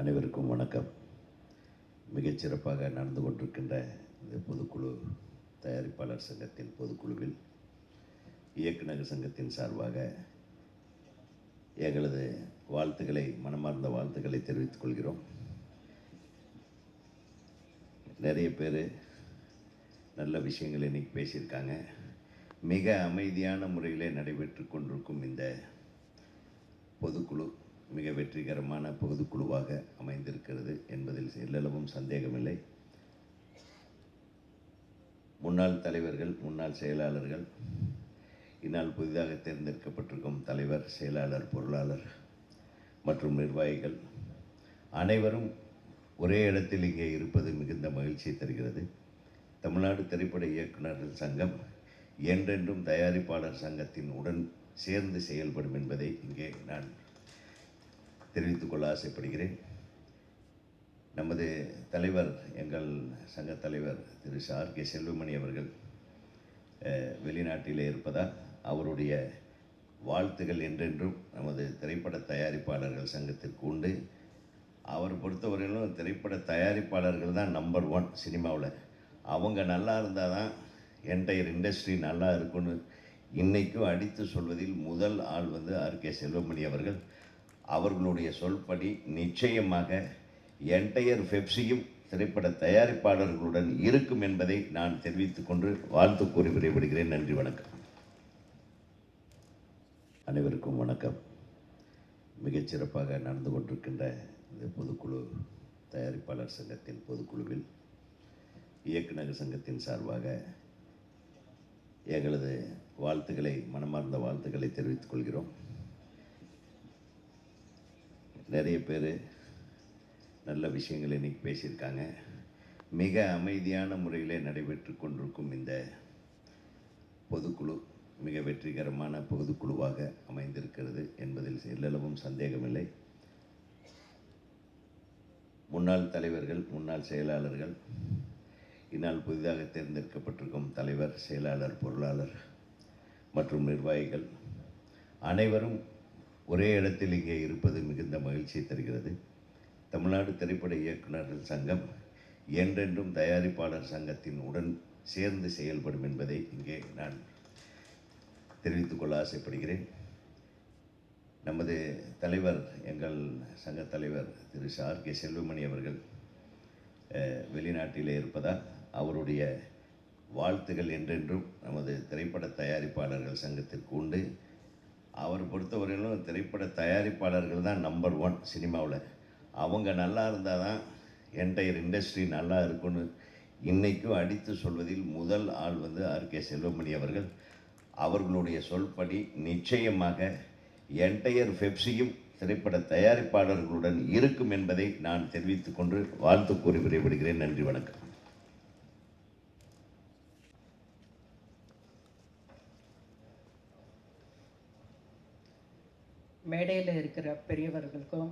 அனைவருக்கும் வணக்கம். மிகச்சிறப்பாக நடந்து கொண்டிருக்கின்ற இந்த பொதுக்குழு தயாரிப்பாளர் சங்கத்தின் பொதுக்குழுவில் இயக்குநர் சங்கத்தின் சார்பாக எங்களது வாழ்த்துக்களை, மனமார்ந்த வாழ்த்துக்களை தெரிவித்துக் கொள்கிறோம். நிறைய பேர் நல்ல விஷயங்களை இன்றைக்கி பேசியிருக்காங்க. மிக அமைதியான முறையிலே நடைபெற்று கொண்டிருக்கும் இந்த பொதுக்குழு மிக வெற்றிகரமான பொதுக்குழுவாக அமைந்திருக்கிறது என்பதில் எல்லளவும் சந்தேகமில்லை. முன்னாள் தலைவர்கள், முன்னாள் செயலாளர்கள், இந்நாள் புதிதாக தேர்ந்தெடுக்கப்பட்டிருக்கும் தலைவர், செயலாளர், பொருளாளர் மற்றும் நிர்வாகிகள் அனைவரும் ஒரே இடத்தில் இங்கே இருப்பது மிகுந்த மகிழ்ச்சியை தருகிறது. தமிழ்நாடு திரைப்பட இயக்குநர்கள் சங்கம் என்றென்றும் தயாரிப்பாளர் சங்கத்தின் உடன் சேர்ந்து செயல்படும் என்பதை இங்கே நான் தெரிவித்துக்கொள்ள ஆசைப்படுகிறேன். நமது தலைவர், எங்கள் சங்க தலைவர் திரு ஆர்.கே. செல்வமணி அவர்கள் வெளிநாட்டிலே இருப்பதால் அவருடைய வாழ்த்துகள் என்றென்றும் நமது திரைப்பட தயாரிப்பாளர்கள் சங்கத்திற்கு உண்டு. அவரை பொறுத்தவரையிலும் திரைப்பட தயாரிப்பாளர்கள் தான் நம்பர் 1 சினிமாவில். அவங்க நல்லா இருந்தால் தான் என்டையர் இண்டஸ்ட்ரி நல்லா இருக்குன்னு இன்றைக்கும் அடித்து சொல்வதில் முதல் ஆள் ஆர்.கே. செல்வமணி அவர்கள். அவர்களுடைய சொல்படி நிச்சயமாக என்டையர் பெப்சியும் திரைப்பட தயாரிப்பாளர்களுடன் இருக்கும் என்பதை நான் தெரிவித்துக் கொண்டு வாழ்த்து கூறி விடைபெறுகிறேன். நன்றி, வணக்கம். அனைவருக்கும் வணக்கம். மிகச்சிறப்பாக நடந்து கொண்டிருக்கின்ற இந்த பொதுக்குழு தயாரிப்பாளர் சங்கத்தின் பொதுக்குழுவில் இயக்குநர் சங்கத்தின் சார்பாக எங்களது வாழ்த்துக்களை, மனமார்ந்த வாழ்த்துக்களை தெரிவித்துக் கொள்கிறோம். நிறைய பேர் நல்ல விஷயங்களை இன்றைக்கி பேசியிருக்காங்க. மிக அமைதியான முறையிலே நடைபெற்று கொண்டிருக்கும் இந்த பொதுக்குழு மிக வெற்றிகரமான பொதுக்குழுவாக அமைந்திருக்கிறது என்பதில் எல்லளவும் சந்தேகமில்லை. முன்னாள் தலைவர்கள், முன்னாள் செயலாளர்கள், இந்நாள் புதிதாக தேர்ந்தெடுக்கப்பட்டிருக்கும் தலைவர், செயலாளர், பொருளாளர் மற்றும் நிர்வாகிகள் அனைவரும் ஒரே இடத்தில் இங்கே இருப்பது மிகுந்த மகிழ்ச்சியை தருகிறது. தமிழ்நாடு திரைப்பட இயக்குநர்கள் சங்கம் என்றென்றும் தயாரிப்பாளர் சங்கத்தின் உடன் சேர்ந்து செயல்படும் என்பதை இங்கே நான் தெரிவித்துக்கொள்ள ஆசைப்படுகிறேன். நமது தலைவர், எங்கள் சங்க தலைவர் திரு ஆர்.கே. செல்வமணி அவர்கள் வெளிநாட்டிலே இருப்பதால் அவருடைய வாழ்த்துகள் என்றென்றும் நமது திரைப்பட தயாரிப்பாளர்கள் சங்கத்திற்கு உண்டு. அவரை பொறுத்தவரையிலும் திரைப்பட தயாரிப்பாளர்கள் தான் நம்பர் 1 சினிமாவில். அவங்க நல்லா இருந்தால் தான் என்டையர் இண்டஸ்ட்ரி நல்லா இருக்குன்னு இன்றைக்கும் அடித்து சொல்வதில் முதல் ஆள் ஆர்.கே. செல்வமணி அவர்கள். அவர்களுடைய சொல்படி நிச்சயமாக என்டையர் பெப்சியும் திரைப்பட தயாரிப்பாளர்களுடன் இருக்கும் என்பதை நான் தெரிவித்துக் கொண்டு வாழ்த்து கூறி விடைபெறுகிறேன். நன்றி, வணக்கம். மேடையில் இருக்கிற பெரியவர்களுக்கும்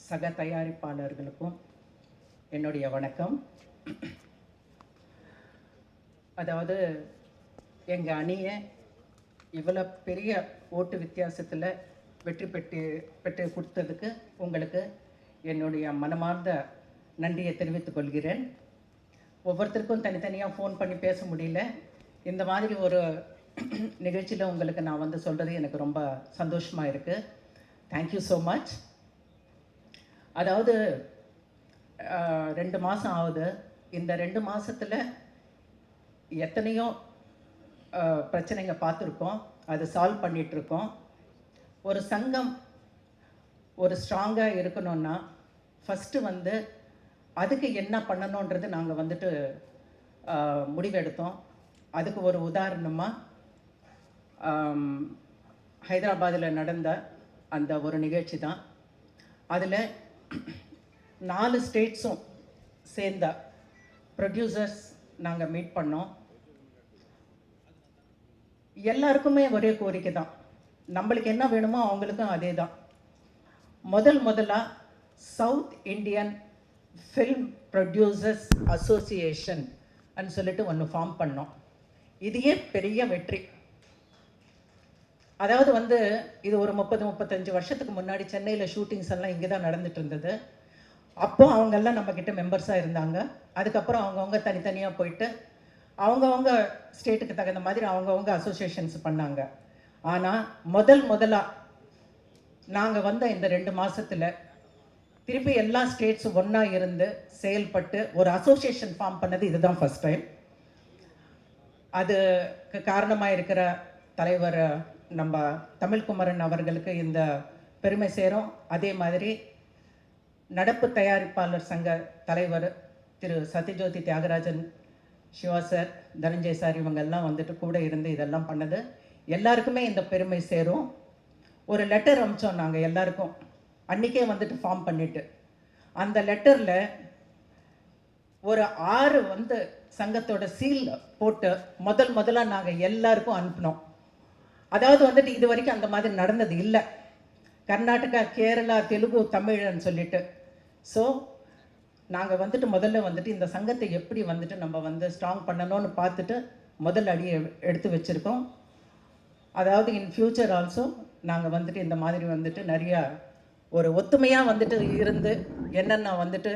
சக தயாரிப்பாளர்களுக்கும் என்னுடைய வணக்கம். அதாவது எங்கள் அணியை இவ்வளோ பெரிய ஓட்டு வித்தியாசத்தில் வெற்றி பெற்று கொடுத்ததுக்கு உங்களுக்கு என்னுடைய மனமார்ந்த நன்றியை தெரிவித்துக் கொள்கிறேன். ஒவ்வொருத்தருக்கும் தனித்தனியாக ஃபோன் பண்ணி பேச முடியல. இந்த மாதிரி ஒரு நிகழ்ச்சியில் உங்களுக்கு நான் சொல்கிறது எனக்கு ரொம்ப சந்தோஷமாக இருக்குது. Thank you so much. அதாவது 2 மாதம் ஆகுது. இந்த 2 மாதத்தில் எத்தனையோ பிரச்சனைங்க பார்த்துருக்கோம், அது சால்வ் பண்ணிகிட்ருக்கோம். ஒரு சங்கம் ஒரு ஸ்ட்ராங்காக இருக்கணும்னா ஃபஸ்ட்டு அதுக்கு என்ன பண்ணணுன்றது நாங்கள் முடிவெடுத்தோம். அதுக்கு ஒரு உதாரணமாக ஹைதராபாத்தில் நடந்த அந்த ஒரு நிகழ்ச்சி தான். அதில் 4 ஸ்டேட்ஸும் சேர்ந்த ப்ரொடியூசர்ஸ் நாங்கள் மீட் பண்ணோம். எல்லாருக்குமே ஒரே கோரிக்கை தான், நம்மளுக்கு என்ன வேணுமோ அவங்களுக்கும் அதே தான். முதலாக south Indian film producers association சொல்லிட்டு ஒன்று ஃபார்ம் பண்ணோம். இதையே பெரிய வெற்றி. அதாவது வந்து இது ஒரு 35 வருஷத்துக்கு முன்னாடி சென்னையில் ஷூட்டிங்ஸ் எல்லாம் இங்கே தான் நடந்துட்டு இருந்தது. அப்போ அவங்கெல்லாம் நம்மக்கிட்ட மெம்பர்ஸாக இருந்தாங்க. அதுக்கப்புறம் அவங்கவுங்க தனித்தனியாக போயிட்டு அவங்கவுங்க ஸ்டேட்டுக்கு தகுந்த மாதிரி அவங்கவுங்க அசோசியேஷன்ஸ் பண்ணாங்க. ஆனால் முதலாக நாங்கள் வந்த இந்த 2 மாதத்தில் திருப்பி எல்லா ஸ்டேட்ஸும் ஒன்றா இருந்து செயல்பட்டு ஒரு அசோசியேஷன் ஃபார்ம் பண்ணது இதுதான் ஃபஸ்ட் டைம். அதுக்கு காரணமாக இருக்கிற தலைவர் நம்ம தமிழ்குமரன் அவர்களுக்கு இந்த பெருமை சேரும். அதே மாதிரி நடப்பு தயாரிப்பாளர் சங்க தலைவர் திரு சத்யஜோதி தியாகராஜன், சிவா சார், தனஞ்சய் சார் இவங்கெல்லாம் வந்துட்டு கூட இருந்து இதெல்லாம் பண்ணது எல்லாருக்குமே இந்த பெருமை சேரும். ஒரு லெட்டர் அனுப்பிச்சோம் நாங்கள் எல்லாருக்கும் அன்றைக்கே வந்துட்டு ஃபார்ம் பண்ணிவிட்டு. அந்த லெட்டரில் ஒரு 6 வந்து சங்கத்தோட சீல் போட்டு முதலாக நாங்கள் எல்லாருக்கும் அனுப்பினோம். அதாவது வந்துட்டு இது வரைக்கும் அந்த மாதிரி நடந்தது இல்லை. கர்நாடகா, கேரளா, தெலுங்கு, தமிழ்னு சொல்லிட்டு. ஸோ நாங்கள் வந்துட்டு முதல்ல வந்துட்டு இந்த சங்கத்தை எப்படி வந்துட்டு நம்ம வந்து ஸ்ட்ராங் பண்ணணும்னு பார்த்துட்டு முதல் அடியை எடுத்து வச்சுருக்கோம். அதாவது இன் ஃப்யூச்சர் ஆல்சோ நாங்கள் வந்துட்டு இந்த மாதிரி வந்துட்டு நிறையா ஒரு ஒத்துமையாக வந்துட்டு இருந்து என்னென்ன வந்துட்டு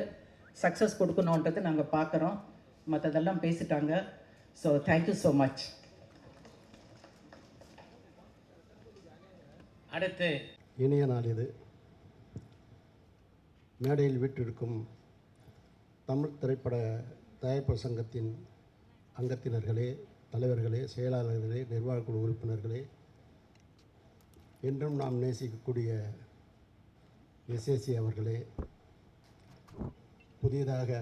சக்ஸஸ் கொடுக்கணுன்றது நாங்கள் பார்க்குறோம். மற்றதெல்லாம் பேசிட்டாங்க. So thank you so much. அடுத்து இனிய நாள் இது. மேடையில் வீற்றிருக்கும் தமிழ் திரைப்பட தயாரிப்பு சங்கத்தின் அங்கத்தினர்களே, தலைவர்களே, செயலாளர்களே, நிர்வாகக் குழு உறுப்பினர்களே, என்றும் நாம் நேசிக்கக்கூடிய எஸ்ஏசி அவர்களே, புதியதாக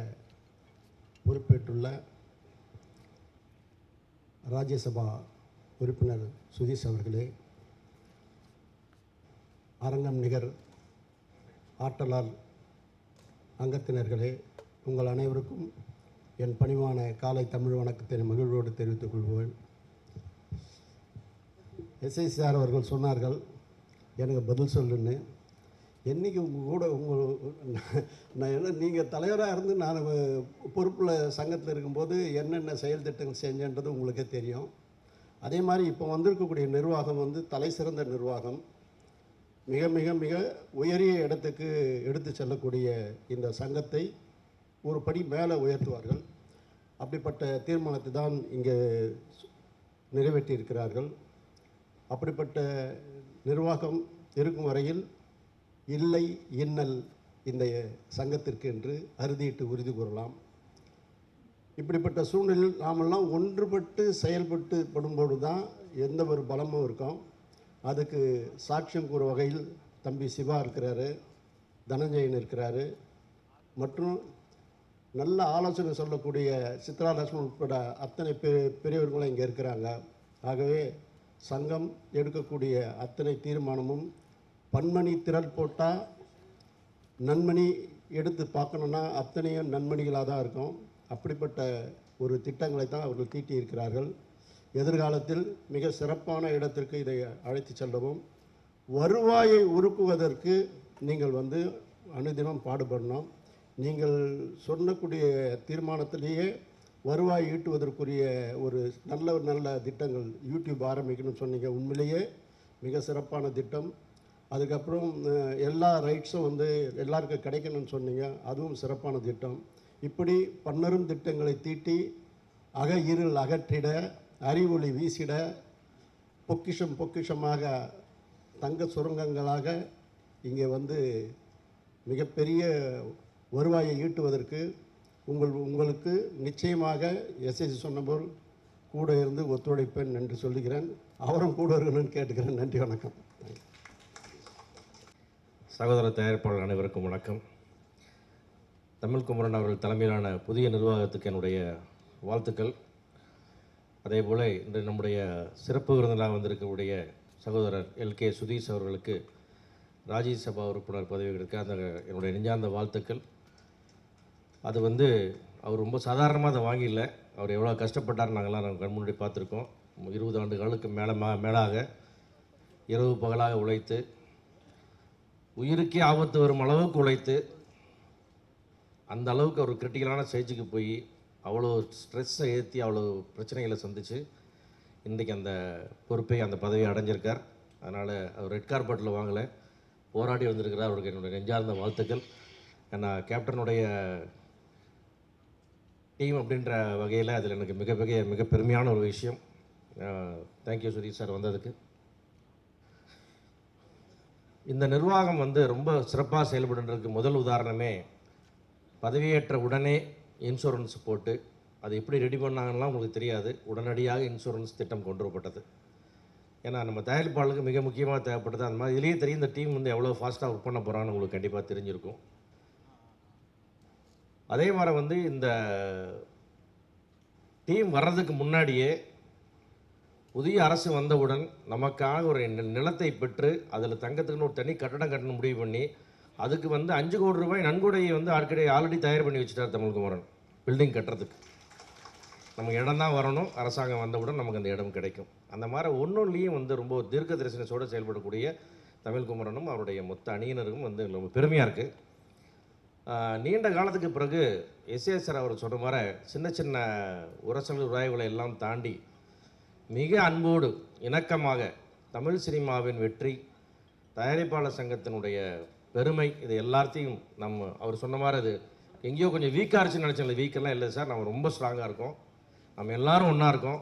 பொறுப்பேற்றுள்ள ராஜ்யசபா உறுப்பினர் சுதீஷ் அவர்களே, அரங்கம் நிகர் ஆற்றலால் அங்கத்தினர்களே, உங்கள் அனைவருக்கும் என் பணிவான காலை தமிழ் வணக்கத்தை மகிழ்வோடு தெரிவித்துக் கொள்வேன். எஸ்ஐசி சார் அவர்கள் சொன்னார்கள் எனக்கு பதில் சொல்லுன்னு. என்றைக்கு உங்கள் கூட நான் என்ன நீங்கள் தலைவராக இருந்து நான் பொறுப்பில் சங்கத்தில் இருக்கும்போது என்னென்ன செயல் திட்டங்கள் செஞ்சேன்றது உங்களுக்கே தெரியும். அதே மாதிரி இப்போ வந்திருக்கக்கூடிய நிர்வாகம் வந்து தலை சிறந்த நிர்வாகம். மிக மிக மிக உயரிய இடத்துக்கு எடுத்து செல்லக்கூடிய இந்த சங்கத்தை ஒரு படி மேலே உயர்த்துவார்கள். அப்படிப்பட்ட தீர்மானத்தை தான் இங்கே நிறைவேற்றியிருக்கிறார்கள். அப்படிப்பட்ட நிர்வாகம் இருக்கும் வரையில் இல்லை இன்னல் இந்த சங்கத்திற்கு என்று அறுதியிட்டு உறுதி கூறலாம். இப்படிப்பட்ட சூழ்நிலையில் நாமெல்லாம் ஒன்றுபட்டு செயல்பட்டு படும்போது தான் எந்த ஒரு பலமும் இருக்கும். அதுக்கு சாட்சியம் கூற வகையில் தம்பி சிவா இருக்கிறாரு, தனஞ்சயன் இருக்கிறாரு, மற்றும் நல்ல ஆலோசனை சொல்லக்கூடிய சித்ரா லட்சுமணன் உட்பட அத்தனை பெரியவர்களும் இங்கே இருக்கிறாங்க. ஆகவே சங்கம் எடுக்கக்கூடிய அத்தனை தீர்மானமும் பன்மணி திரள் போட்டால் நன்மணி எடுத்து பார்க்கணுன்னா அத்தனையும் நன்மணிகளாக தான் இருக்கும். அப்படிப்பட்ட ஒரு திட்டங்களை தான் அவர்கள் தீட்டியிருக்கிறார்கள். எதிர்காலத்தில் மிக சிறப்பான இடத்திற்கு இதை அழைத்து செல்லவும், வருவாயை உருக்குவதற்கு நீங்கள் வந்து அனுதினம் பாடுபடணும். நீங்கள் சொன்னக்கூடிய தீர்மானத்திலேயே வருவாய் ஈட்டுவதற்குரிய ஒரு நல்ல திட்டங்கள் யூடியூப் ஆரம்பிக்கணும்னு சொன்னீங்க. உண்மையிலேயே மிக சிறப்பான திட்டம். அதுக்கப்புறம் எல்லா ரைட்ஸும் வந்து எல்லாருக்கும் கிடைக்கணும்னு சொன்னீங்க, அதுவும் சிறப்பான திட்டம். இப்படி பன்னரும் திட்டங்களை தீட்டி இருள் அகற்றிட, அறிவொளி வீசிட, பொக்கிஷமாக தங்க சுரங்கங்களாக இங்கே வந்து மிகப்பெரிய வருவாயை ஈட்டுவதற்கு உங்களுக்கு நிச்சயமாக எஸ்எஸ்சி சொன்னபோல் கூட இருந்து ஒத்துழைப்பேன் என்று சொல்லுகிறேன். அவரும் கூட இருக்கணும்னு கேட்டுக்கிறேன். நன்றி, வணக்கம். சகோதர தயாரிப்பாளர் அனைவருக்கும் வணக்கம். தமிழ்குமரன் அவர்கள் தலைமையிலான புதிய நிர்வாகத்துக்கு என்னுடைய வாழ்த்துக்கள். அதே போல் இன்று நம்முடைய சிறப்பு விருந்தினராக வந்திருக்கக்கூடிய சகோதரர் எல்கே சுதீஷ் அவர்களுக்கு ராஜ்யசபா உறுப்பினர் பதவிகளுக்கு அந்த என்னுடைய நெஞ்சார்ந்த வாழ்த்துக்கள். அது வந்து அவர் ரொம்ப சாதாரணமாக அதை வாங்கிடல. அவர் எவ்வளோ கஷ்டப்பட்டார் நாங்கள்லாம் நம்ம கண் முன்னாடி பார்த்துருக்கோம். 20 ஆண்டுகளுக்கு மேலாக இரவு பகலாக உழைத்து, உயிருக்கே ஆபத்து வரும் அளவுக்கு உழைத்து, அந்த அளவுக்கு ஒரு கிரிட்டிக்கலான ஸ்டேஜுக்கு போய் அவ்வளோ ஸ்ட்ரெஸ்ஸை ஏற்றி அவ்வளோ பிரச்சனைகளை சந்தித்து இன்றைக்கி அந்த பொறுப்பை அந்த பதவியை அடைஞ்சிருக்கார். அதனால் அவர் ரெட் கார்பெட்டில் வாங்கலை, போராடி வந்திருக்கிறார். அவருக்கு என்னுடைய நெஞ்சார்ந்த வாழ்த்துக்கள். ஏன்னா கேப்டனுடைய டீம் அப்படின்ற வகையில் அதில் எனக்கு மிக பெருமையான ஒரு விஷயம். தேங்க்யூ சுதீஷ் சார் வந்ததுக்கு. இந்த நிர்வாகம் வந்து ரொம்ப சிறப்பாக செயல்படுறதுக்கு முதல் உதாரணமே பதவியேற்ற உடனே இன்சூரன்ஸ் போட்டு அது எப்படி ரெடி பண்ணாங்கன்னா உங்களுக்கு தெரியாது. உடனடியாக இன்சூரன்ஸ் திட்டம் கொண்டு வரப்பட்டது. ஏன்னா நம்ம தயாரிப்பாளருக்கு மிக முக்கியமாக தேவைப்பட்டது. அந்த மாதிரி இதுலேயே தெரியும் இந்த டீம் வந்து எவ்வளோ ஃபாஸ்ட்டாக ஒர்க் பண்ண போகிறான்னு உங்களுக்கு கண்டிப்பாக தெரிஞ்சிருக்கும். அதே மாதிரி வந்து இந்த டீம் வர்றதுக்கு முன்னாடியே புதிய அரசு வந்தவுடன் நமக்காக ஒரு நிலத்தை பெற்று அதில் தங்கத்துக்குன்னு ஒரு தனி கட்டடம் கட்டணும் முடிவு பண்ணி அதுக்கு வந்து 5 கோடி ரூபாய் நன்கொடையை வந்து ஆல்ரெடி தயார் பண்ணி வச்சுட்டார் தமிழ்குமரன். பில்டிங் கட்டுறதுக்கு நமக்கு இடம் தான் வரணும், அரசாங்கம் வந்தவுடன் நமக்கு அந்த இடம் கிடைக்கும். அந்த மாதிரி ஒன்றுலேயும் வந்து ரொம்ப தீர்க்க தரிசனத்தோடு செயல்படக்கூடிய தமிழ்குமரனும் அவருடைய மொத்த அணியினருக்கும் வந்து ரொம்ப பெருமையாக இருக்குது. நீண்ட காலத்துக்கு பிறகு எஸ்ஏஎஸ்ஆர் அவர் சொன்ன மாதிரி சின்ன சின்ன உரசல் உராய்வுகளை எல்லாம் தாண்டி மிக அன்போடு இணக்கமாக தமிழ் சினிமாவின் வெற்றி, தயாரிப்பாளர் சங்கத்தினுடைய பெருமை, இது எல்லாத்தையும் அவர் சொன்ன மாதிரி அது எங்கேயோ கொஞ்சம் வீக்காக இருந்துச்சுன்னு நினச்சேன். வீக்கெல்லாம் இல்லை சார், நம்ம ரொம்ப ஸ்ட்ராங்காக இருக்கோம், நம்ம எல்லோரும் ஒன்றா இருக்கோம்,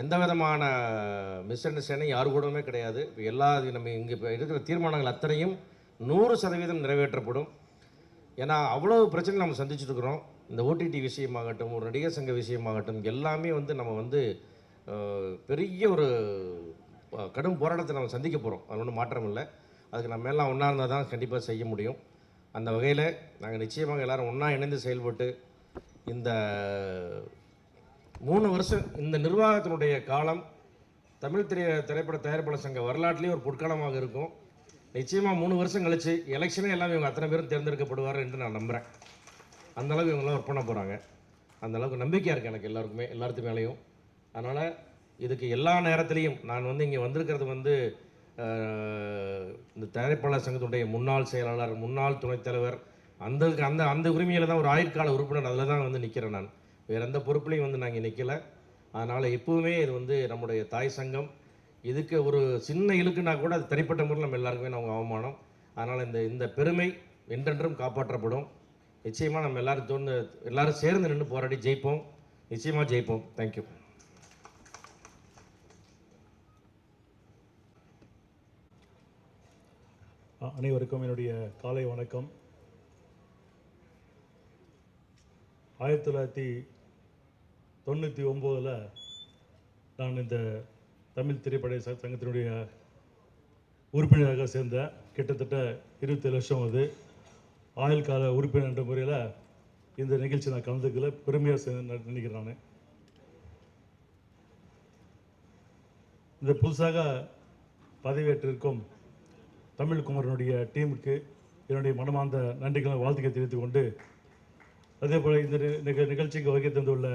எந்த விதமான மிஸ் அண்டர்ஸ்டாண்டிங் யாரு கூடவுமே கிடையாது. இப்போ நம்ம இங்கே இப்போ இருக்கிற தீர்மானங்கள் அத்தனையும் 100% நிறைவேற்றப்படும். ஏன்னா அவ்வளோ பிரச்சனை நம்ம சந்திச்சுட்டு இருக்கிறோம். இந்த ஓடிடி விஷயமாகட்டும், ஒரு நடிகர் சங்க விஷயமாகட்டும், எல்லாமே வந்து நம்ம வந்து பெரிய ஒரு கடும் போராட்டத்தை நம்ம சந்திக்க போகிறோம். அது ஒன்றும் மாற்றம் இல்லை. அதுக்கு நம்ம எல்லாம் ஒன்றா இருந்தால் தான் கண்டிப்பாக செய்ய முடியும். அந்த வகையில் நாங்கள் நிச்சயமாக எல்லோரும் ஒன்றா இணைந்து செயல்பட்டு இந்த 3 வருஷம் இந்த நிர்வாகத்தினுடைய காலம் தமிழ் திரைப்பட தயாரிப்பாளர் சங்க வரலாற்றிலேயே ஒரு பொற்காலமாக இருக்கும். நிச்சயமாக 3 வருஷம் கழிச்சு எலெக்ஷனே எல்லாம் இவங்க அத்தனை பேரும் தேர்ந்தெடுக்கப்படுவார் என்று நான் நம்புகிறேன். அந்தளவுக்கு இவங்கெல்லாம் ஒர்க் பண்ண போகிறாங்க. அந்தளவுக்கு நம்பிக்கையாக இருக்குது எனக்கு எல்லாத்துக்கு மேலேயும். அதனால் இதுக்கு எல்லா நேரத்துலேயும் நான் வந்து இங்கே வந்திருக்கிறது வந்து இந்த தயாரிப்பாளர் சங்கத்துடைய முன்னாள் செயலாளர், முன்னாள் துணைத் தலைவர், அந்த உரிமையில் தான் ஒரு ஆயுட்கால உறுப்பினர், அதில் தான் வந்து நிற்கிறேன். நான் வேறு எந்த பொறுப்புலையும் வந்து நான் இங்கே நிற்கலை. அதனால் எப்போவுமே இது வந்து நம்முடைய தாய் சங்கம். இதுக்கு ஒரு சின்ன இழுக்குன்னா கூட அது தனிப்பட்ட முறையில் நம்ம எல்லாருக்குமே நம்ம அவமானம். அதனால் இந்த பெருமை என்றென்றும் காப்பாற்றப்படும். நிச்சயமாக நம்ம எல்லாரும் சேர்ந்து நின்று போராடி ஜெயிப்போம். நிச்சயமாக ஜெயிப்போம். தேங்க்யூ. அனைவருக்கும் என்னுடைய காலை வணக்கம். 1999 நான் இந்த தமிழ் திரைப்பட சங்கத்தினுடைய உறுப்பினராக சேர்ந்தேன். கிட்டத்தட்ட 27 வருஷம் அது. ஆயுள் கால உறுப்பினர் என்ற முறையில் இந்த நிகழ்ச்சி நான் கலந்துக்கல, பெருமையாக நினைக்கிறேன். நான் இந்த புதுசாக பதவியேற்றிருக்கும் தமிழ்குமரனுடைய டீமுக்கு என்னுடைய மனமார்ந்த நன்றிகளை வாழ்த்துக்களை தெரிவித்துக் கொண்டு, அதே போல் இந்த நிகழ்ச்சிக்கு வருகை தந்துள்ள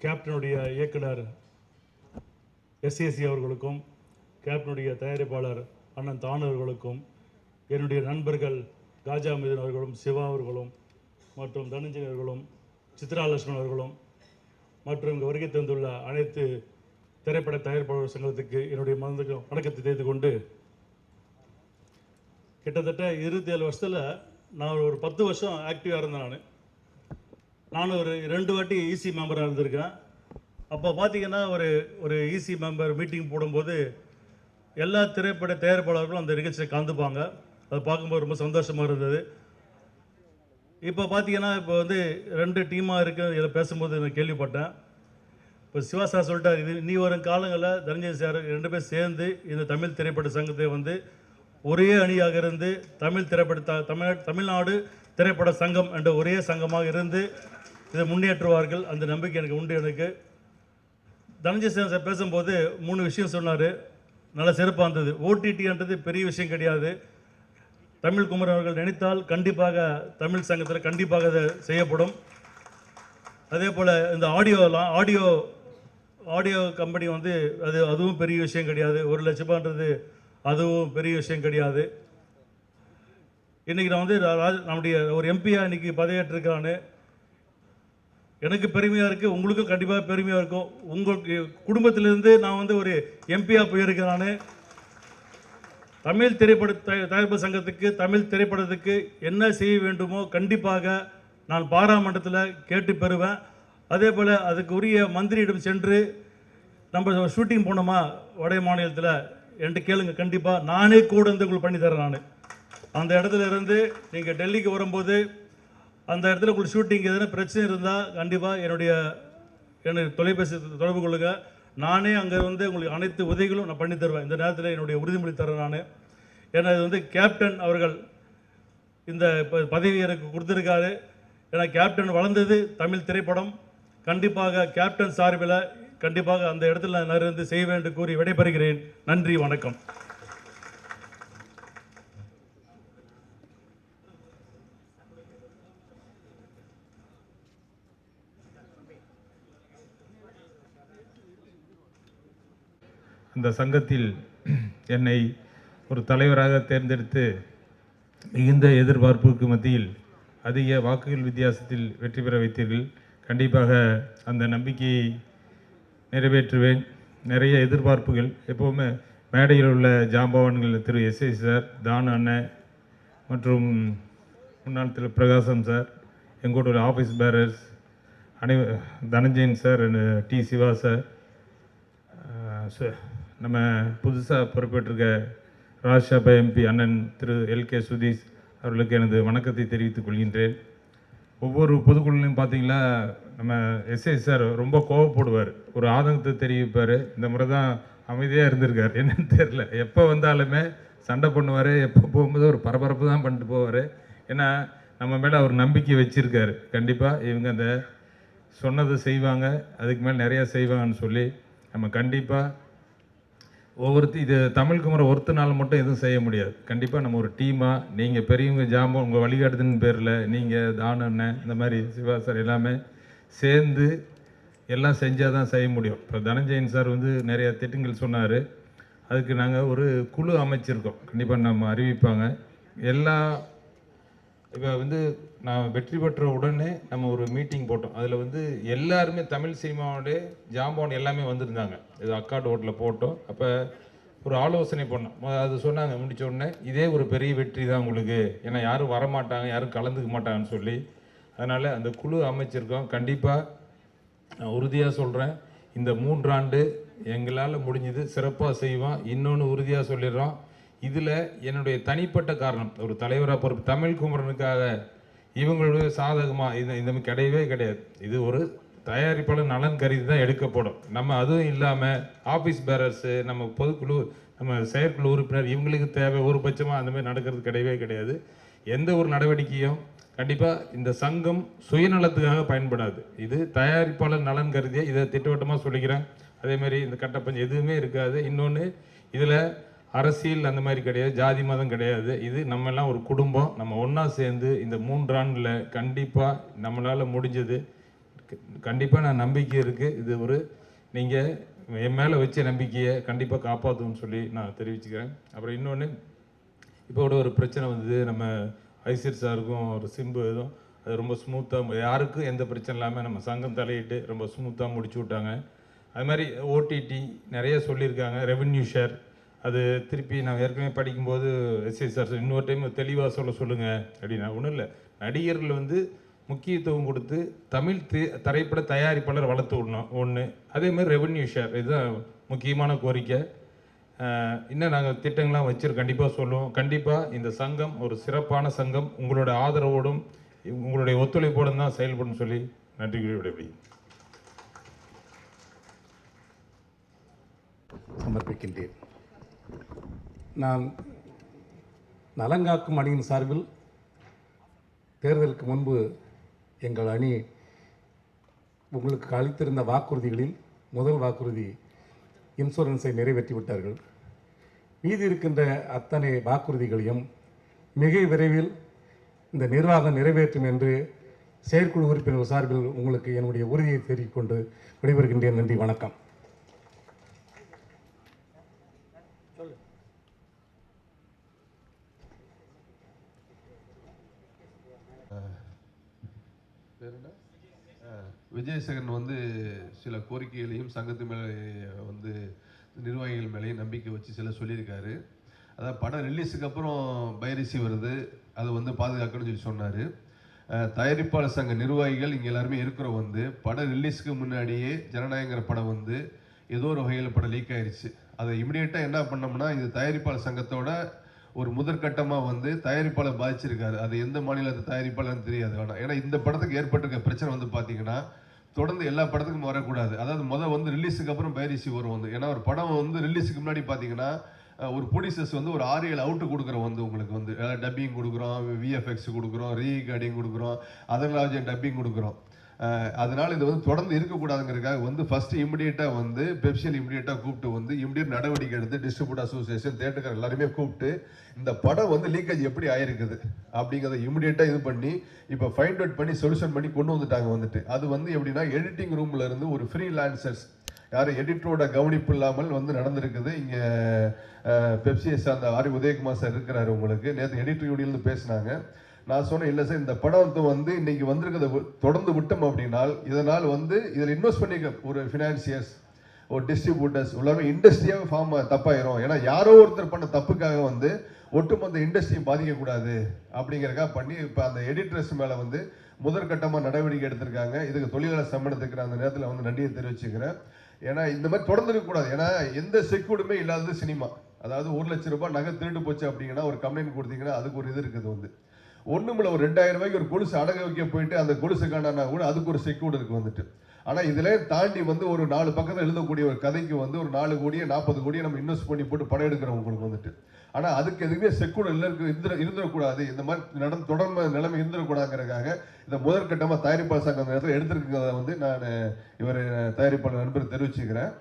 கேப்டனுடைய இயக்குனர் எஸ்ஏசி அவர்களுக்கும், கேப்டனுடைய தயாரிப்பாளர் அண்ணன் தானு அவர்களுக்கும், என்னுடைய நண்பர்கள் காஜா மீதன் அவர்களும், சிவா அவர்களும், மற்றும் தனஞ்சய் அவர்களும், சித்ரா லட்சுமணன் அவர்களும், மற்றும் இங்கே வருகை தந்துள்ள அனைத்து திரைப்பட தயாரிப்பாளர் சங்கத்துக்கு என்னுடைய வணக்கத்தை தெரிவித்துக் கொண்டு, கிட்டத்தட்ட 27 வருஷத்தில் நான் ஒரு 10 வருஷம் ஆக்டிவாக இருந்தேன். நான் ஒரு 2 வாட்டி இசி மெம்பராக இருந்திருக்கேன். அப்போ பார்த்தீங்கன்னா ஒரு இசி மெம்பர் மீட்டிங் போடும்போது எல்லா திரைப்பட தயாரிப்பாளர்களும் அந்த நிகழ்ச்சியை கலந்துப்பாங்க. அதை பார்க்கும்போது ரொம்ப சந்தோஷமாக இருந்தது. இப்போ பார்த்தீங்கன்னா இப்போ வந்து 2 டீமாக இருக்குது. இதில் பேசும்போது நான் கேள்விப்பட்டேன். இப்போ சிவா சார் சொல்லிட்டார், இது இனி வரும் காலங்களில் தனஞ்சய் சார் 2 பேர் சேர்ந்து இந்த தமிழ் திரைப்பட சங்கத்தை வந்து ஒரே அணியாக இருந்து தமிழ்நாடு திரைப்பட சங்கம் என்ற ஒரே சங்கமாக இருந்து இதை முன்னேற்றுவார்கள். அந்த நம்பிக்கை எனக்கு உண்டு. எனக்கு தனஞ்சய் சார் பேசும்போது 3 விஷயம் சொன்னார், நல்ல சிறப்பாக இருந்தது. ஓடிடின்றது பெரிய விஷயம் கிடையாது. தமிழ்குமரன் அவர்கள் நினைத்தால் கண்டிப்பாக தமிழ் சங்கத்தில் கண்டிப்பாக அதை செய்யப்படும். அதே போல் இந்த ஆடியோ கம்பெனி வந்து அதுவும் பெரிய விஷயம் கிடையாது. 1 லட்ச ரூபான்றது அதுவும் பெரிய விஷயம் கிடையாது. இன்றைக்கி நான் வந்து நம்முடைய ஒரு எம்பியாக இன்றைக்கி பதவியேற்றிருக்கிறான்னு எனக்கு பெருமையாக இருக்குது. உங்களுக்கும் கண்டிப்பாக பெருமையாக இருக்கும். உங்களுக்கு குடும்பத்திலேருந்து நான் வந்து ஒரு எம்பியாக போயிருக்கிறான்னு தமிழ் தயாரிப்பு சங்கத்துக்கு, தமிழ் திரைப்படத்துக்கு என்ன செய்ய வேண்டுமோ கண்டிப்பாக நான் பாராமன்றத்தில் கேட்டு பெறுவேன். அதே போல் அதுக்கு உரிய மந்திரியிடம் சென்று நம்ம ஷூட்டிங் போனோமா வட மாநிலத்தில் என்கிட்ட கேளுங்க, கண்டிப்பாக நானே கூட இருந்து உங்களுக்கு பண்ணி தரேன். நான் அந்த இடத்துல இருந்து நீங்கள் டெல்லிக்கு வரும்போது அந்த இடத்துல உங்களுக்கு ஷூட்டிங் எதுனா பிரச்சனை இருந்தால் கண்டிப்பாக என்னுடைய தொலைபேசி தொடர்பு கொள்ளுங்க. நானே அங்கே வந்து உங்களுக்கு அனைத்து உதவிகளும் நான் பண்ணி தருவேன். இந்த நேரத்தில் என்னுடைய உறுதிமொழி தரேன் நான். ஏன்னா இது வந்து கேப்டன் அவர்கள் இந்த பதவி எனக்கு கொடுத்துருக்காரு. ஏன்னா கேப்டன் வளர்ந்தது தமிழ் திரைப்படம். கண்டிப்பாக கேப்டன் சார்பில் கண்டிப்பாக அந்த இடத்துல நான் இருந்து செய்ய வேண்டும் கூறி விடைபெறுகிறேன். நன்றி, வணக்கம். அந்த சங்கத்தில் என்னை ஒரு தலைவராக தேர்ந்தெடுத்து மிகுந்த எதிர்பார்ப்புக்கு மத்தியில் அதிக வாக்குகள் வித்தியாசத்தில் வெற்றி பெற வைத்தீர்கள். கண்டிப்பாக அந்த நம்பிக்கையை நிறைவேற்றுவேன். நிறைய எதிர்பார்ப்புகள் எப்போவுமே மேடையில் உள்ள ஜாம்பவான்கள் திரு எஸ்ஐ சார், தானு அண்ணன் மற்றும் முன்னாள் திரு பிரகாசம் சார், எங்கூட உள்ள office bearers Dhananjayan sir, D Siva sir, நம்ம புதுசாக பொறுப்பேற்றிருக்க ராஜ்யசபா எம்பி அண்ணன் திரு எல்கே சுதீஷ் அவர்களுக்கு எனது வணக்கத்தை தெரிவித்துக் கொள்கின்றேன். ஒவ்வொரு பொதுக்குழுலையும் பார்த்தீங்களா நம்ம எஸ்ஐ சார் ரொம்ப கோவப்படுவார், ஒரு ஆதங்கத்தை தெரிவிப்பார். இந்த முறை தான் அமைதியாக இருந்திருக்கார், என்னன்னு தெரில. எப்போ வந்தாலுமே சண்டை பண்ணுவார், எப்போ போகும்போது ஒரு பரபரப்பு தான் பண்ணிட்டு போவார். ஏன்னா நம்ம மேலே அவர் நம்பிக்கை வச்சுருக்காரு. கண்டிப்பாக இவங்க அந்த சொன்னதை செய்வாங்க, அதுக்கு மேலே நிறையா செய்வாங்கன்னு சொல்லி நம்ம கண்டிப்பாக இது தமிழ் குமரன் ஒருத்தனால மட்டும் எதுவும் செய்ய முடியாது. கண்டிப்பாக நம்ம ஒரு டீமாக, நீங்கள் பெரியவங்க ஜாம்பம் உங்கள் வழிகாட்டுதுன்னு பேரில் நீங்கள் தானு அண்ணன் இந்த மாதிரி சிவா சார் எல்லாமே சேர்ந்து எல்லாம் செஞ்சால் தான் செய்ய முடியும். இப்போ தனஞ்சயன் சார் வந்து நிறையா திட்டங்கள் சொன்னார், அதுக்கு நாங்கள் ஒரு குழு அமைச்சிருக்கோம். கண்டிப்பாக நம்ம அறிவிப்பாங்க. இப்போ வந்து நான் வெற்றி பெற்ற உடனே நம்ம ஒரு மீட்டிங் போட்டோம். அதில் வந்து எல்லாருமே தமிழ் சினிமாவோடைய ஜாம்பவான் எல்லாமே வந்திருந்தாங்க. இது அக்காட் ஹோட்டலில் போட்டோம். அப்போ ஒரு ஆலோசனை பண்ணோம். அது சொன்னாங்க முடித்த உடனே, இதே ஒரு பெரிய வெற்றி தான் உங்களுக்கு, ஏன்னா யாரும் வரமாட்டாங்க, யாரும் கலந்துக்க மாட்டாங்கன்னு சொல்லி. அதனால் அந்த குழு அமைச்சிருக்கோம். கண்டிப்பாக நான் உறுதியாக சொல்கிறேன், இந்த 3 ஆண்டு எங்களால் முடிஞ்சது சிறப்பாக செய்வோம். இன்னொன்று உறுதியாக சொல்லிடுறோம், இதில் என்னுடைய தனிப்பட்ட காரணம், ஒரு தலைவராக பொறுப்பு தமிழ் குமரனுக்காக இவங்களுடைய சாதகமாக இந்த கிடையவே கிடையாது. இது ஒரு தயாரிப்பாளர் நலன் கருதி தான் எடுக்கப்படும். நம்ம அதுவும் இல்லாமல் ஆஃபீஸ் பேரர்ஸு, நம்ம பொதுக்குழு, நம்ம செயற்குழு உறுப்பினர், இவங்களுக்கு தேவை ஒரு பட்சமாக அந்த மாதிரி நடக்கிறது கிடையவே கிடையாது. எந்த ஒரு நடவடிக்கையும் கண்டிப்பாக இந்த சங்கம் சுயநலத்துக்காக பயன்படாது. இது தயாரிப்பாளர் நலன் கருதியே இதை திட்டவட்டமாக சொல்லிக்கிறேன். அதேமாதிரி இந்த கட்டப்பஞ்சம் எதுவுமே இருக்காது. இன்னொன்று, இதில் அரசியல் அந்த மாதிரி கிடையாது, ஜாதி மதம் கிடையாது. இது நம்ம எல்லாம் ஒரு குடும்பம். நம்ம ஒன்றா சேர்ந்து இந்த 3 ஆண்டில் கண்டிப்பாக நம்மளால் முடிஞ்சது. கண்டிப்பாக நான் நம்பிக்கை இருக்குது. இது ஒரு நீங்கள் என் மேலே வச்ச நம்பிக்கையை கண்டிப்பாக காப்பாற்றுன்னு சொல்லி நான் தெரிவிச்சுக்கிறேன். அப்புறம் இன்னொன்று, இப்போ கூட ஒரு பிரச்சனை வந்தது, நம்ம ஐசிர் சாருக்கும் ஒரு சிம்பு எதுவும், அது ரொம்ப ஸ்மூத்தாக, யாருக்கும் எந்த பிரச்சனை இல்லாமல் நம்ம சங்கம் தலையிட்டு ரொம்ப ஸ்மூத்தாக முடிச்சு விட்டாங்க. அது மாதிரி ஓடிடி நிறைய சொல்லியிருக்காங்க, ரெவென்யூ ஷேர், அது திருப்பி நான் ஏற்கனவே படிக்கும்போது எஸ்ஐ சார் இன்னொரு டைம் தெளிவாக சொல்லுங்கள் அப்படின்னா. ஒன்றும் இல்லை, நடிகர்கள் வந்து முக்கியத்துவம் கொடுத்து தமிழ் திரைப்பட தயாரிப்பாளர் வளர்த்து விடணும் ஒன்று. அதேமாதிரி ரெவென்யூ ஷேர், இதுதான் முக்கியமான கோரிக்கை. இன்னும் நாங்கள் திட்டங்கள்லாம் வச்சு கண்டிப்பாக சொல்லுவோம். கண்டிப்பாக இந்த சங்கம் ஒரு சிறப்பான சங்கம், உங்களோட ஆதரவோடும் உங்களுடைய ஒத்துழைப்போடும் தான் செயல்படும் சொல்லி நன்றி விடைபெறுகிறேன். சமர்ப்பிக்கின்றேன். நான் நலங்காக்கும் அணியின் சார்பில் தேர்தலுக்கு முன்பு எங்கள் அணி உங்களுக்கு அளித்திருந்த வாக்குறுதிகளில் முதல் வாக்குறுதி இன்சூரன்ஸை நிறைவேற்றி விட்டார்கள். மீதி இருக்கின்ற அத்தனை வாக்குறுதிகளையும் மிக விரைவில் இந்த நிர்வாகம் நிறைவேற்றும் என்று செயற்குழு உறுப்பினர் சார்பில் உங்களுக்கு என்னுடைய உறுதியை தெரிவித்துக் கொண்டு விடைபெறுகின்றேன். நன்றி, வணக்கம். விஜயசேகரன் வந்து சில கோரிக்கைகளையும் சங்கத்து மேலே வந்து நிர்வாகிகள் மேலேயும் நம்பிக்கை வச்சு சில சொல்லியிருக்காரு. அதாவது படம் ரிலீஸுக்கு அப்புறம் பைரசி வருது, அது வந்து பாதுகாக்கணும்னு சொல்லி சொன்னார். தயாரிப்பாளர் சங்க நிர்வாகிகள் இங்கே எல்லாருமே இருக்கிறோம். வந்து படம் ரிலீஸுக்கு முன்னாடியே ஜனநாயகங்கிற படம் வந்து ஏதோ ஒரு வகையில் படம் லீக் ஆயிடுச்சு. அதை இமிடியேட்டாக என்ன பண்ணோம்னா, இது தயாரிப்பாளர் சங்கத்தோட ஒரு முதற்கட்டமாக வந்து தயாரிப்பாளர் பாதிச்சிருக்காரு. அது எந்த மாநிலத்தை தயாரிப்பாளர்னு தெரியாது வேணாம். ஏன்னா இந்த படத்துக்கு ஏற்பட்டிருக்க பிரச்சனை வந்து பார்த்தீங்கன்னா தொடர்ந்து எல்லா படத்துக்கும் வரக்கூடாது. அதாவது வந்து ரிலீஸுக்கு அப்புறம் பைரசி வரும் வந்து. ஏன்னா ஒரு படம் வந்து ரிலீஸுக்கு முன்னாடி பார்த்தீங்கன்னா ஒரு ப்ரொடியூசர்ஸ் வந்து ஒரு 6-7 அவுட்டு கொடுக்குறோம் வந்து உங்களுக்கு வந்து டப்பிங் கொடுக்குறோம், விஎஃப்எக்ஸ் கொடுக்குறோம், ரீகார்டிங் கொடுக்குறோம், அதர்லாஜ் டப்பிங் கொடுக்குறோம். அதனால இது வந்து தொடர்ந்து இருக்கக்கூடாதுங்கிறதுக்காக வந்து ஃபர்ஸ்ட் இமிடியேட்டாக வந்து பெப்சியில் இமிடியேட்டாக கூப்பிட்டு வந்து இமிடியேட் நடவடிக்கை எடுத்து டிஸ்ட்ரிபியூட்டர் அசோசியேஷன் தேட்டருக்கார எல்லாருமே கூப்பிட்டு இந்த படம் வந்து லீக்கேஜ் எப்படி ஆயிருக்குது அப்படிங்கிறத இமிடியேட்டாக இது பண்ணி இப்போ ஃபைண்ட் அவுட் பண்ணி சொல்யூஷன் பண்ணி கொண்டு வந்துட்டாங்க வந்துட்டு. அது வந்து எப்படின்னா எடிட்டிங் ரூமில் இருந்து ஒரு ஃப்ரீலான்சர்ஸ் யாரும் எடிட்டரோட கவனிப்பு இல்லாமல் வந்து நடந்திருக்குது. இங்கே பெப்சியை சார்ந்த ஆர் உதயகுமார் சார் இருக்கிறாரு. உங்களுக்கு நேற்று எடிட்டர் யூனியன்லேருந்து பேசினாங்க. நான் சொன்னேன், இல்லை சார், இந்த படம் வந்து இன்னைக்கு வந்திருக்கிறத தொடர்ந்து விட்டோம் அப்படின்னால் இதனால் வந்து இதில் இன்வெஸ்ட் பண்ணிக்க ஒரு ஃபினான்சியர்ஸ், ஒரு டிஸ்ட்ரிபியூட்டர்ஸ் எல்லாமே இண்டஸ்ட்ரியாக ஃபார்ம் தப்பாயிரும். ஏன்னா யாரோ ஒருத்தர் பண்ண தப்புக்காக வந்து ஒட்டுமொத்த இண்டஸ்ட்ரியும் பாதிக்கக்கூடாது அப்படிங்கிறக்காக பண்ணி இப்போ அந்த எடிட்டர்ஸ் மேலே வந்து முதற்கட்டமாக நடவடிக்கை எடுத்திருக்காங்க. இதுக்கு தொழிலாளர் சம்பளத்துக்கு அந்த நேரத்தில் வந்து நன்றியை தெரிவிச்சுக்கிறேன். ஏன்னா இந்த மாதிரி தொடர்ந்து இருக்கக்கூடாது. ஏன்னா எந்த செக்யூர்டுமே இல்லாதது சினிமா. அதாவது 1 லட்சம் ரூபாய் நகை திருட்டு போச்சு அப்படிங்கன்னா ஒரு கம்ப்ளைண்ட் கொடுத்தீங்கன்னா அதுக்கு ஒரு இது இருக்குது வந்து. ஒன்றுமில்ல, ஒரு 2000 ரூபாய்க்கு ஒரு கொலுசு அடகு வைக்க போயிட்டு அந்த கொலுசு காணானா கூட அதுக்கு ஒரு செக்யூர்டு இருக்கு வந்துட்டு. ஆனால் இதில் தாண்டி வந்து ஒரு 4 பக்கத்தில் எழுதக்கூடிய ஒரு கதைக்கு வந்து ஒரு 4 கோடியே 40 கோடியே நம்ம இன்வெஸ்ட் பண்ணி போட்டு படம் எடுக்கிறவங்களுக்கு வந்துட்டு. ஆனால் அதுக்கு எதுவுமே செக்யூர்டு இருந்துடக்கூடாது. இந்த மாதிரி தொடர்ந்து நிலைமை இருந்துடக்கூடாதுங்கிறதுக்காக இந்த முதற்கட்டமாக தயாரிப்பாளர் சங்கம் நேரத்தில் எடுத்திருக்கிறத வந்து நான் இவர் தயாரிப்பாளர் நண்பர் தெரிவிச்சுக்கிறேன்.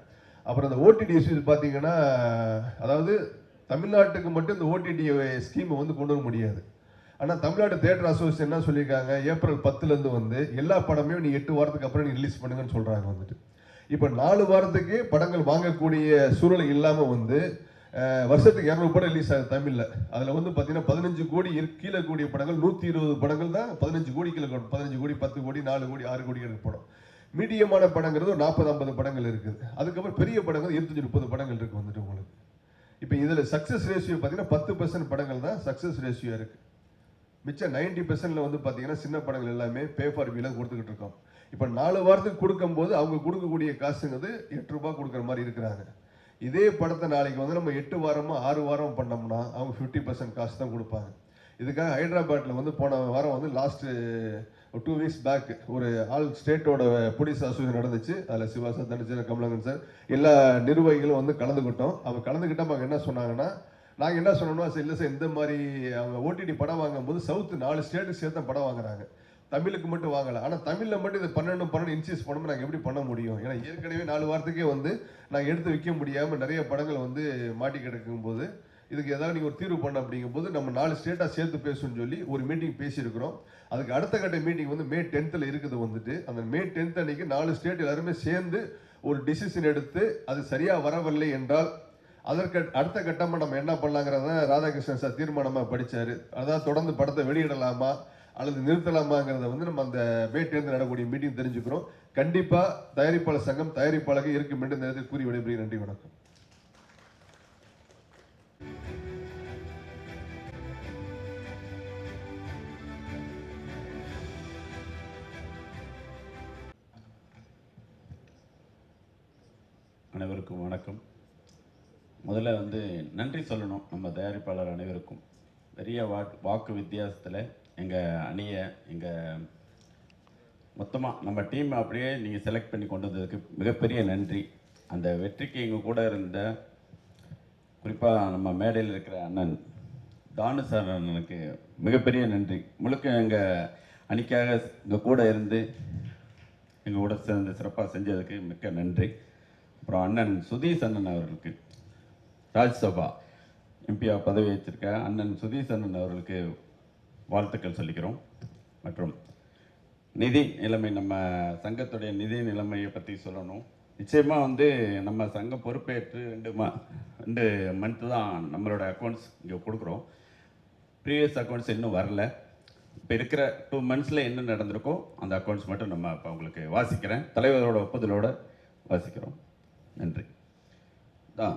அப்புறம் இந்த ஓடிடி இஷ்யூஸ் பார்த்தீங்கன்னா, அதாவது தமிழ்நாட்டுக்கு மட்டும் இந்த ஓடிடி ஸ்கீமை வந்து கொண்டு வர முடியாது. ஆனால் தமிழ்நாடு தியேட்டர் அசோசியேஷன் என்ன சொல்லியிருக்காங்க, ஏப்ரல் 10லேருந்து வந்து எல்லா படமே நீ 8 வாரத்துக்கு அப்புறம் நீ ரிலீஸ் பண்ணுங்கன்னு சொல்கிறாங்க வந்துட்டு. இப்போ 4 வாரத்துக்கு படங்கள் வாங்கக்கூடிய சூழ்நிலை இல்லாமல் வந்து வருஷத்துக்கு 200 படம் ரிலீஸ் ஆகுது தமிழில். அதில் வந்து பார்த்தீங்கன்னா 15 கோடி கீழே கூடிய படங்கள் 120 படங்கள் தான் 15 கோடி கீழே 15 கோடி 10 கோடி 4 கோடி 6 கோடி எனக்கு படம். மீடியமான படங்கிறது ஒரு 40-50 படங்கள் இருக்குது. அதுக்கப்புறம் பெரிய படங்கள் 25-30 படங்கள் இருக்குது வந்துட்டு உங்களுக்கு. இப்போ இதில் சக்ஸஸ் ரேஷியோ பார்த்தீங்கன்னா 10% படங்கள் தான் சக்ஸஸ் ரேஷியோ இருக்குது. மிச்சம் 90%ல் வந்து பார்த்தீங்கன்னா சின்ன படங்கள் எல்லாமே பே ஃபார் வியூவில் கொடுத்துக்கிட்டு இருக்கோம். இப்போ 4 வாரத்துக்கு கொடுக்கும்போது அவங்க கொடுக்கக்கூடிய காசுங்கிறது 8 ரூபாய் கொடுக்குற மாதிரி இருக்கிறாங்க. இதே படத்தை நாளைக்கு வந்து நம்ம 8 வாரமோ 6 வாரம் பண்ணோம்னா அவங்க 50% காசு தான் கொடுப்பாங்க. இதுக்காக ஹைதராபாத்தில் வந்து போன வாரம் வந்து லாஸ்ட்டு 2 வீக்ஸ் பேக் ஒரு ஆல் ஸ்டேட்டோட போலீஸ் அசோசியேஷன் நடந்துச்சு. அதில் சிவா சார், தனிச்சர், கமலங்கன் சார் எல்லா நிர்வாகிகளும் வந்து கலந்துக்கிட்டோம். அவங்க கலந்துக்கிட்டால் அவங்க என்ன சொன்னாங்கன்னா, நாங்கள் என்ன சொன்னோம்னா, சார் இல்லை சார், இந்த மாதிரி அவங்க ஓடிடி படம் வாங்கும்போது சவுத்து 4 ஸ்டேட்டுக்கு சேர்த்து படம் வாங்குறாங்க, தமிழுக்கு மட்டும் வாங்கலை. ஆனால் தமிழில் மட்டும் இது 12 இன்சீஸ் பண்ணும்போது நாங்கள் எப்படி பண்ண முடியும்? ஏன்னா ஏற்கனவே 4 வாரத்துக்கே வந்து நாங்கள் எடுத்து வைக்க முடியாமல் நிறைய படங்கள் வந்து மாட்டி கிடக்கும் போது இதுக்கு ஏதாவது நீங்கள் ஒரு தீர்வு பண்ண அப்படிங்கும்போது நம்ம 4 ஸ்டேட்டாக சேர்த்து பேசணும்னு சொல்லி ஒரு மீட்டிங் பேசியிருக்கிறோம். அதுக்கு அடுத்த கட்ட மீட்டிங் வந்து May 10th இருக்குது வந்துட்டு. அந்த May 10th அன்னைக்கு 4 ஸ்டேட் எல்லாருமே சேர்ந்து ஒரு டிசிஷன் எடுத்து அது சரியாக வரவில்லை என்றால் அதற்கு அடுத்த கட்டமாக நம்ம என்ன பண்ணலாங்கிறத ராதாகிருஷ்ணன் சார் தீர்மானமாக படித்தார். அதாவது தொடர்ந்து படத்தை வெளியிடலாமா அல்லது நிறுத்தலாமாங்கிறத வந்து நம்ம அந்த May 10th நடக்கக்கூடிய மீட்டிங் தெரிஞ்சுக்கிறோம். கண்டிப்பாக தயாரிப்பாளர் சங்கம் தயாரிப்பாளர்கள் இருக்கும் என்று நேரத்தில் கூறி விடைபெறுகிறேன். நன்றி, வணக்கம். அனைவருக்கும் வணக்கம். முதல்ல வந்து நன்றி சொல்லணும் நம்ம தயாரிப்பாளர் அனைவருக்கும். பெரிய வாக்கு வித்தியாசத்தில் எங்கள் அணியை, எங்கள் மொத்தமாக நம்ம டீம் அப்படியே நீங்கள் செலக்ட் பண்ணி கொண்டு வந்ததுக்கு மிகப்பெரிய நன்றி. அந்த வெற்றிக்கு எங்கள் கூட இருந்த குறிப்பாக நம்ம மேடையில் இருக்கிற அண்ணன் தானு சார் அண்ணனுக்கு மிகப்பெரிய நன்றி. முழுக்க எங்கள் அணிக்காக எங்கள் கூட இருந்து எங்கள் கூட சேர்ந்து சிறப்பாக செஞ்சதுக்கு மிக்க நன்றி. அப்புறம் அண்ணன் சுதீஷ் அண்ணன் அவர்களுக்கு, ராஜ்யசபா எம்பியாக பதவி வச்சிருக்க அண்ணன் சுதீஷ் அண்ணன் அவர்களுக்கு வாழ்த்துக்கள் சொல்லிக்கிறோம். மற்றும் நிதி நிலைமை, நம்ம சங்கத்துடைய நிதி நிலைமையை பற்றி சொல்லணும். நிச்சயமாக வந்து நம்ம சங்கம் பொறுப்பேற்று 2 மந்த்து தான் நம்மளோட அக்கௌண்ட்ஸ் இங்கே கொடுக்குறோம். ப்ரீவியஸ் அக்கௌண்ட்ஸ் இன்னும் வரல. இப்போ இருக்கிற 2 மந்த்ஸில் என்ன நடந்திருக்கோ அந்த அக்கௌண்ட்ஸ் மட்டும் நம்ம இப்போ உங்களுக்கு வாசிக்கிறேன். தலைவரோட ஒப்புதலோடு வாசிக்கிறோம். நன்றி. தான்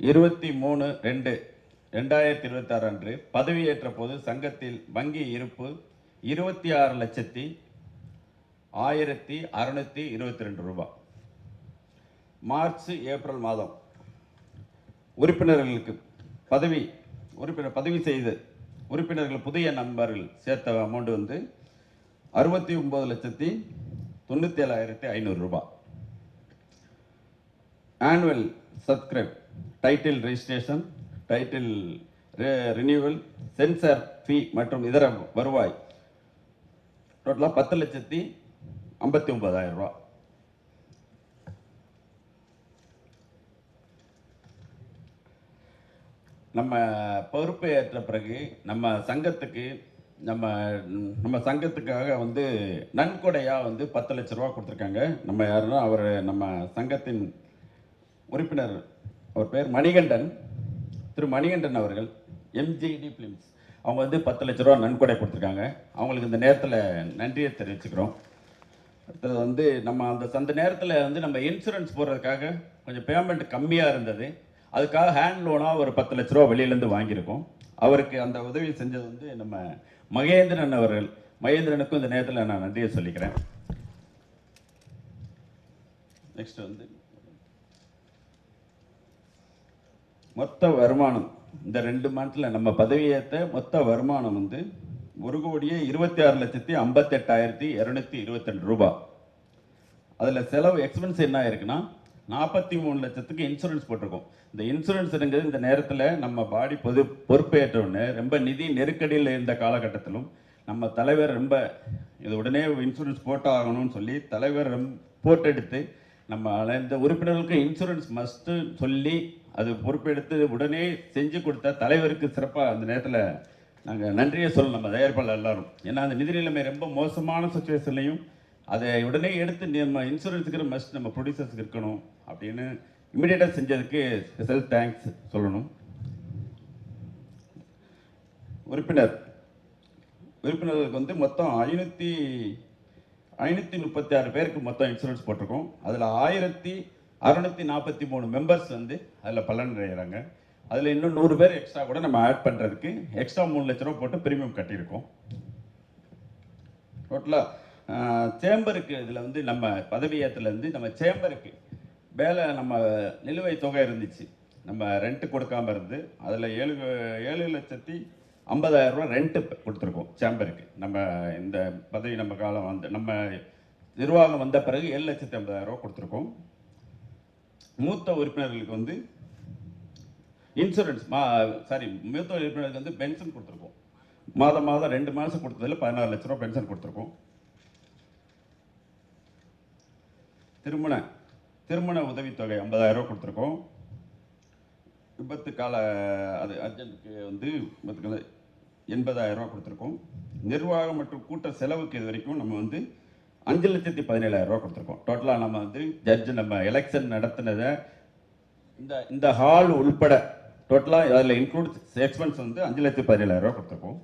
23/2/2026 அன்று பதவியேற்ற போது சங்கத்தில் வங்கி இருப்பு 26,1622 ரூபாய். மார்ச் ஏப்ரல் மாதம் உறுப்பினர்களுக்கு பதிவு செய்து உறுப்பினர்கள் புதிய நம்பர்கள் சேர்த்த அமௌண்ட் வந்து 69,97,500 ரூபாய். Annual subscribe, title registration, title renewal, censor fee மற்றும் இதர வருவாய் டோட்டலாக 10,59,000 ரூபாய். நம்ம பொறுப்பு ஏற்ற பிறகு நம்ம சங்கத்துக்காக வந்து நன்கொடையாக வந்து 10 லட்ச ரூபா கொடுத்துருக்காங்க. நம்ம யாருன்னா நம்ம சங்கத்தின் உறுப்பினர், அவர் பேர் மணிகண்டன், திரு மணிகண்டன் அவர்கள், எம்ஜிடி ஃபிலிம்ஸ், அவங்க வந்து 10 லட்ச ரூபா நன்கொடை கொடுத்துருக்காங்க. அவங்களுக்கு இந்த நேரத்தில் நன்றியை தெரிவிச்சுக்கிறோம். அடுத்தது வந்து நம்ம அந்த நேரத்தில் வந்து நம்ம இன்சூரன்ஸ் போடுறதுக்காக கொஞ்சம் பேமெண்ட் கம்மியாக இருந்தது. அதுக்காக ஹேண்ட் லோனாக ஒரு 10 லட்ச ரூபா வெளியிலேருந்து வாங்கியிருக்கோம். அவருக்கு அந்த உதவி செஞ்சது வந்து நம்ம மகேந்திரன் அவர்கள். மகேந்திரனுக்கும் இந்த நேரத்தில் நான் நன்றியை சொல்லிக்கிறேன். நெக்ஸ்ட் வந்து மொத்த வருமானம் இந்த 2 மந்த்தில் நம்ம பதவியேற்ற மொத்த வருமானம் வந்து 1,26,58,222 ரூபாய். அதில் செலவு எக்ஸ்பென்ஸ் என்ன ஆயிருக்குன்னா 43 லட்சத்துக்கு இன்சூரன்ஸ் போட்டிருக்கோம். இந்த இன்சூரன்ஸுங்கிறது இந்த நேரத்தில் நம்ம பாடி பொறுப்பேற்றோன்னு ரொம்ப நிதி நெருக்கடியில் இருந்த காலகட்டத்திலும் நம்ம தலைவர் ரொம்ப இது உடனே இன்சூரன்ஸ் போட்டாகணும்னு சொல்லி தலைவர் போட்டெடுத்து நம்ம இந்த உறுப்பினர்களுக்கு இன்சூரன்ஸ் மஸ்ட்டு சொல்லி அது பொறுப்பெடுத்து உடனே செஞ்சு கொடுத்த தலைவருக்கு சிறப்பாக அந்த நேரத்தில் நாங்கள் நன்றியை சொல்லணும் நம்ம தயாரிப்பாளர் எல்லாரும். ஏன்னா அந்த நிதி நிலைமை ரொம்ப மோசமான சுச்சுவேஷன்லையும் அதை உடனே எடுத்து நம்ம இன்சூரன்ஸுக்கு மஸ்ட் நம்ம ப்ரொடியூசர்ஸுக்கு இருக்கணும் அப்படின்னு இமிடியேட்டாக செஞ்சதுக்கு ஸ்பெஷல் தேங்க்ஸ் சொல்லணும். உறுப்பினர்களுக்கு வந்து மொத்தம் 536 பேருக்கு மொத்தம் இன்சூரன்ஸ் போட்டிருக்கோம். அதில் 1,643 மெம்பர்ஸ் வந்து அதில் பலன் அடைகிறாங்க. அதில் இன்னும் 100 பேர் எக்ஸ்ட்ரா கூட நம்ம ஆட் பண்ணுறதுக்கு எக்ஸ்ட்ரா 3 லட்ச ரூபா போட்டு பிரீமியம் கட்டியிருக்கோம். டோட்டலாக சேம்பருக்கு இதில் வந்து நம்ம பதவியேற்றுலேருந்து நம்ம சேம்பருக்கு வேலை நம்ம நிலுவைத் தொகை இருந்துச்சு, நம்ம ரெண்ட்டு கொடுக்காமல் இருந்து அதில் 7,50,000 ரூபா ரெண்ட்டு கொடுத்துருக்கோம் சேம்பருக்கு. நம்ம இந்த பதவி நம்ம காலம் வந்து நம்ம நிர்வாகம் வந்த பிறகு 7,50,000 ரூபா கொடுத்துருக்கோம். மூத்த உறுப்பினர்களுக்கு வந்து இன்சூரன்ஸ் மூத்த உறுப்பினர்களுக்கு வந்து பென்ஷன் கொடுத்துருக்கோம். மாதம் 2 மாதம் கொடுத்ததில் 16 லட்ச ரூபா பென்ஷன் கொடுத்துருக்கோம். திருமண உதவித்தொகை 50,000 ரூபா கொடுத்துருக்கோம். விபத்து கால அது அர்ஜென்ட்டுக்கு வந்து 80,000 ரூபா கொடுத்துருக்கோம். நிர்வாகம் மற்றும் கூட்ட செலவுக்கு இது வரைக்கும் நம்ம வந்து 5,17,000 ரூபா கொடுத்துருக்கோம். டோட்டலாக நம்ம வந்து நம்ம எலெக்ஷன் நடத்தினதை இந்த ஹால் உள்பட டோட்டலாக அதில் இன்க்ளூட் எக்ஸ்பென்ஸ் வந்து 5,17,000 ரூபா கொடுத்துருக்கோம்.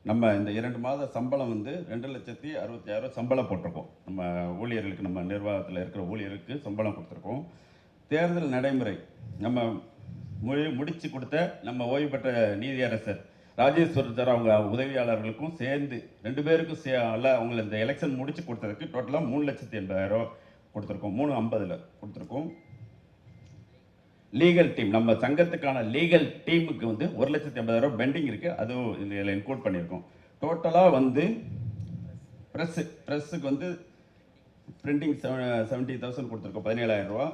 நம்ம இந்த 2 மாத சம்பளம் வந்து 2,60,60,000 சம்பளம் போட்டிருக்கோம். நம்ம ஊழியர்களுக்கு, நம்ம நிர்வாகத்தில் இருக்கிற ஊழியருக்கு சம்பளம் கொடுத்துருக்கோம். தேர்தல் நடைமுறை நம்ம முடிச்சு கொடுத்த நம்ம ஓய்வு பெற்ற நீதியரசர் ராஜேஸ்வரன் சார் அவங்க உதவியாளர்களுக்கும் சேர்ந்து 2 பேருக்கும் அவங்களை இந்த எலெக்ஷன் முடிச்சு கொடுத்ததுக்கு டோட்டலாக 3,80,000 ரூபா கொடுத்துருக்கோம். 350 கொடுத்துருக்கோம். லீகல் டீம், நம்ம சங்கத்துக்கான லீகல் டீமுக்கு வந்து 1,80,000 ரூபா பெண்டிங் இருக்குது, அதுவும் இதில் இன்க்ளூட் பண்ணியிருக்கோம். டோட்டலாக வந்து ப்ரெஸ்ஸுக்கு வந்து பிரிண்டிங் 70,000 கொடுத்துருக்கோம், 17,000 ரூபா.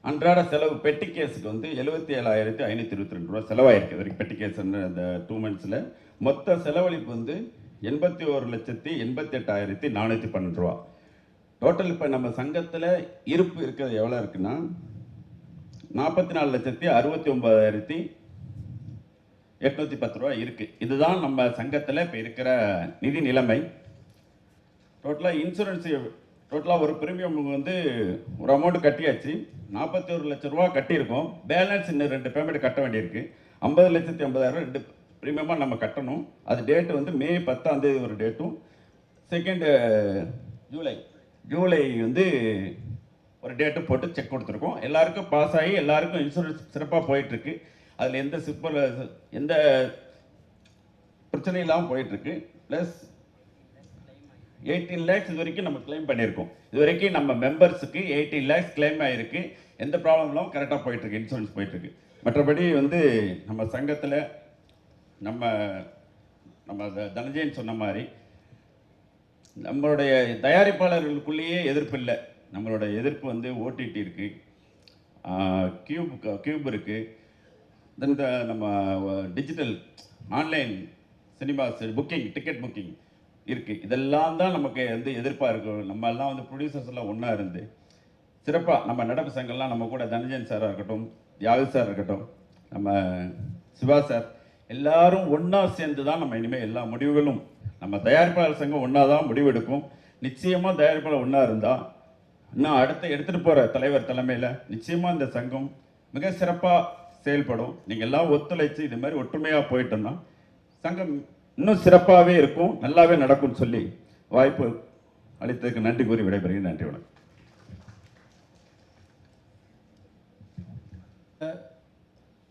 அன்றாட செலவு பெட்டி கேஸுக்கு வந்து 77,522 ரூபா செலவாயிருக்கு இது வரைக்கும் பெட்டி கேஸ் அந்த 2 மந்த்ஸில். மொத்த செலவழிப்பு வந்து 81,88,412 ரூபா. டோட்டல் இப்போ நம்ம சங்கத்தில் இருப்பு இருக்கிறது எவ்வளோ இருக்குன்னா 44,69,810 ரூபா இருக்குது. இதுதான் நம்ம சங்கத்தில் இப்போ இருக்கிற நிதி நிலைமை. டோட்டலாக இன்சூரன்ஸு டோட்டலாக ஒரு பிரீமியம் வந்து ஒரு அமௌண்ட் கட்டியாச்சு, 41 லட்ச ரூபா கட்டியிருக்கோம். பேலன்ஸ் இன்னும் 2 பேமெண்ட் கட்ட வேண்டியிருக்கு. 50,80,000 2 ப்ரீமியமாக நம்ம கட்டணும். அது டேட்டு வந்து மே 10ஆம் தேதி ஒரு டேட்டும், செகண்டு ஜூலை வந்து ஒரு டேட்டு போட்டு செக் கொடுத்துருக்கோம். எல்லாருக்கும் பாஸ் ஆகி எல்லாருக்கும் இன்சூரன்ஸ் சிறப்பாக போயிட்டுருக்கு. அதில் எந்த பிரச்சனையும் இல்லாமல் போயிட்டுருக்கு. ப்ளஸ் 18 lakhs இது வரைக்கும் நம்ம கிளைம் பண்ணியிருக்கோம். இது வரைக்கும் நம்ம மெம்பர்ஸுக்கு 18 lakhs கிளைம் ஆகிருக்கு. எந்த ப்ராப்ளம் இல்லாமல் கரெக்டாக போயிட்டுருக்கு, இன்சூரன்ஸ் போயிட்டுருக்கு. மற்றபடி வந்து நம்ம சங்கத்தில் நம்ம தனஞ்சயன் சொன்ன மாதிரி நம்மளுடைய தயாரிப்பாளர்களுக்குள்ளேயே எதிர்ப்பு இல்லை. நம்மளோட எதிர்ப்பு வந்து ஓடிடி இருக்குது, கியூப் இருக்குது, தென் நம்ம digital online cinemas ticket booking இருக்குது. இதெல்லாம் தான் நமக்கு வந்து எதிர்ப்பாக இருக்கும். நம்ம எல்லாம் வந்து ப்ரொடியூசர்ஸ் எல்லாம் ஒன்றா இருந்து சிறப்பாக நம்ம நடப்பு சங்கம்லாம் நம்ம கூட தனஞ்சயன் சாராக இருக்கட்டும், யாகு சார் இருக்கட்டும், நம்ம சிவா சார் எல்லாரும் ஒன்றா சேர்ந்து தான் நம்ம இனிமேல் எல்லா முடிவுகளும் நம்ம தயாரிப்பாளர் சங்கம் ஒன்றா தான் முடிவெடுக்கும். நிச்சயமாக தயாரிப்பாளர் ஒன்றா இருந்தால் இன்னும் எடுத்துகிட்டு போகிற தலைவர் தலைமையில் நிச்சயமாக இந்த சங்கம் மிக சிறப்பாக செயல்படும். நீங்கள் எல்லாம் ஒத்துழைச்சு இது மாதிரி ஒற்றுமையாக போயிட்டோம்னா சங்கம் இன்னும் சிறப்பாகவே இருக்கும், நல்லாவே நடக்கும்னு சொல்லி வாய்ப்பு அளித்ததுக்கு நன்றி கூறி விடைபெறுகிறேன். நன்றி, வணக்கம்.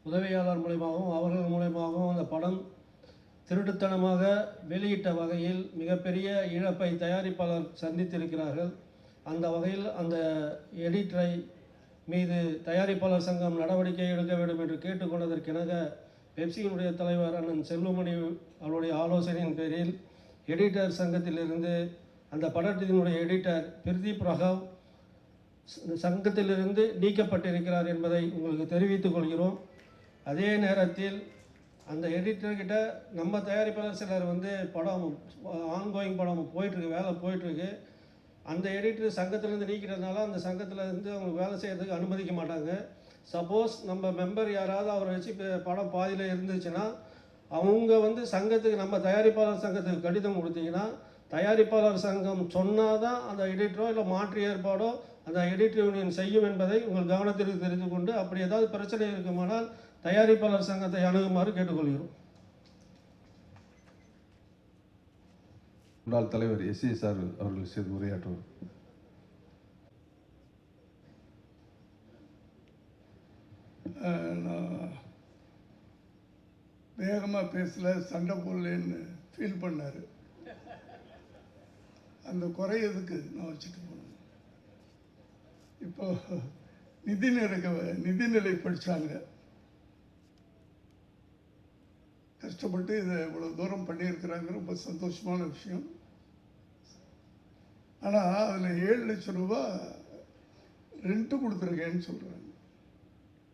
உதவியாளர் மூலமாகவும் அவர்கள் மூலமாகவும் அந்த படம் திருட்டுத்தனமாக வெளியிட்ட வகையில் மிகப்பெரிய இழப்பை தயாரிப்பாளர் சந்தித்திருக்கிறார்கள். அந்த வகையில் அந்த எடிட்டரை மீது தயாரிப்பாளர் சங்கம் நடவடிக்கை எடுக்க வேண்டும் என்று கேட்டுக்கொண்டதற்கெனக பெப்சியினுடைய தலைவர் அண்ணன் செல்வமணி அவருடைய ஆலோசனையின் பேரில் எடிட்டர் சங்கத்திலிருந்து அந்த படத்தினுடைய எடிட்டர் பிரதீப் ராகவ் சங்கத்திலிருந்து நீக்கப்பட்டிருக்கிறார் என்பதை உங்களுக்கு தெரிவித்துக் கொள்கிறோம். அதே நேரத்தில் அந்த எடிட்டர்கிட்ட நம்ம தயாரிப்பாளர் சிலர் வந்து படம் ஆன்கோயிங் படம் போயிட்டுருக்கு, வேலை போயிட்டுருக்கு. அந்த எடிட்டர் சங்கத்திலேருந்து நீக்கிறதுனால அந்த சங்கத்திலேருந்து அவங்க வேலை செய்கிறதுக்கு அனுமதிக்க மாட்டாங்க. சப்போஸ் நம்ம மெம்பர் யாராவது அவரை வச்சு படம் பாதியில் இருந்துச்சுன்னா அவங்க வந்து சங்கத்துக்கு நம்ம தயாரிப்பாளர் சங்கத்துக்கு கடிதம் கொடுத்தீங்கன்னா தயாரிப்பாளர் சங்கம் சொன்னால் தான் அந்த எடிட்டரோ இல்லை மாற்று ஏற்பாடோ அந்த எடிட்டர் யூனியன் செய்யும் என்பதை உங்கள் கவனத்திற்கு தெரிந்து கொண்டு அப்படி ஏதாவது பிரச்சனை இருக்குமானால் தயாரிப்பாளர் சங்கத்தை அணுகுமாறு கேட்டுக்கொள்கிறோம். முன்னாள் தலைவர் எஸ்சி சார் அவர்கள் சேர்ந்து உரையாற்றுவார். நான் வேகமாக பேசல, சண்டை போடலன்னு ஃபீல் பண்ணார். அந்த குறையதுக்கு நான் வச்சுட்டு போனேன். இப்போ நிதிநிலை படித்தாங்க, கஷ்டப்பட்டு இதை இவ்வளோ தூரம் பண்ணியிருக்கிறாங்க, ரொம்ப சந்தோஷமான விஷயம். ஆனால் அதில் 7 லட்சம் ரூபா ரெண்ட்டு கொடுத்துருக்கேன்னு சொல்கிறாங்க.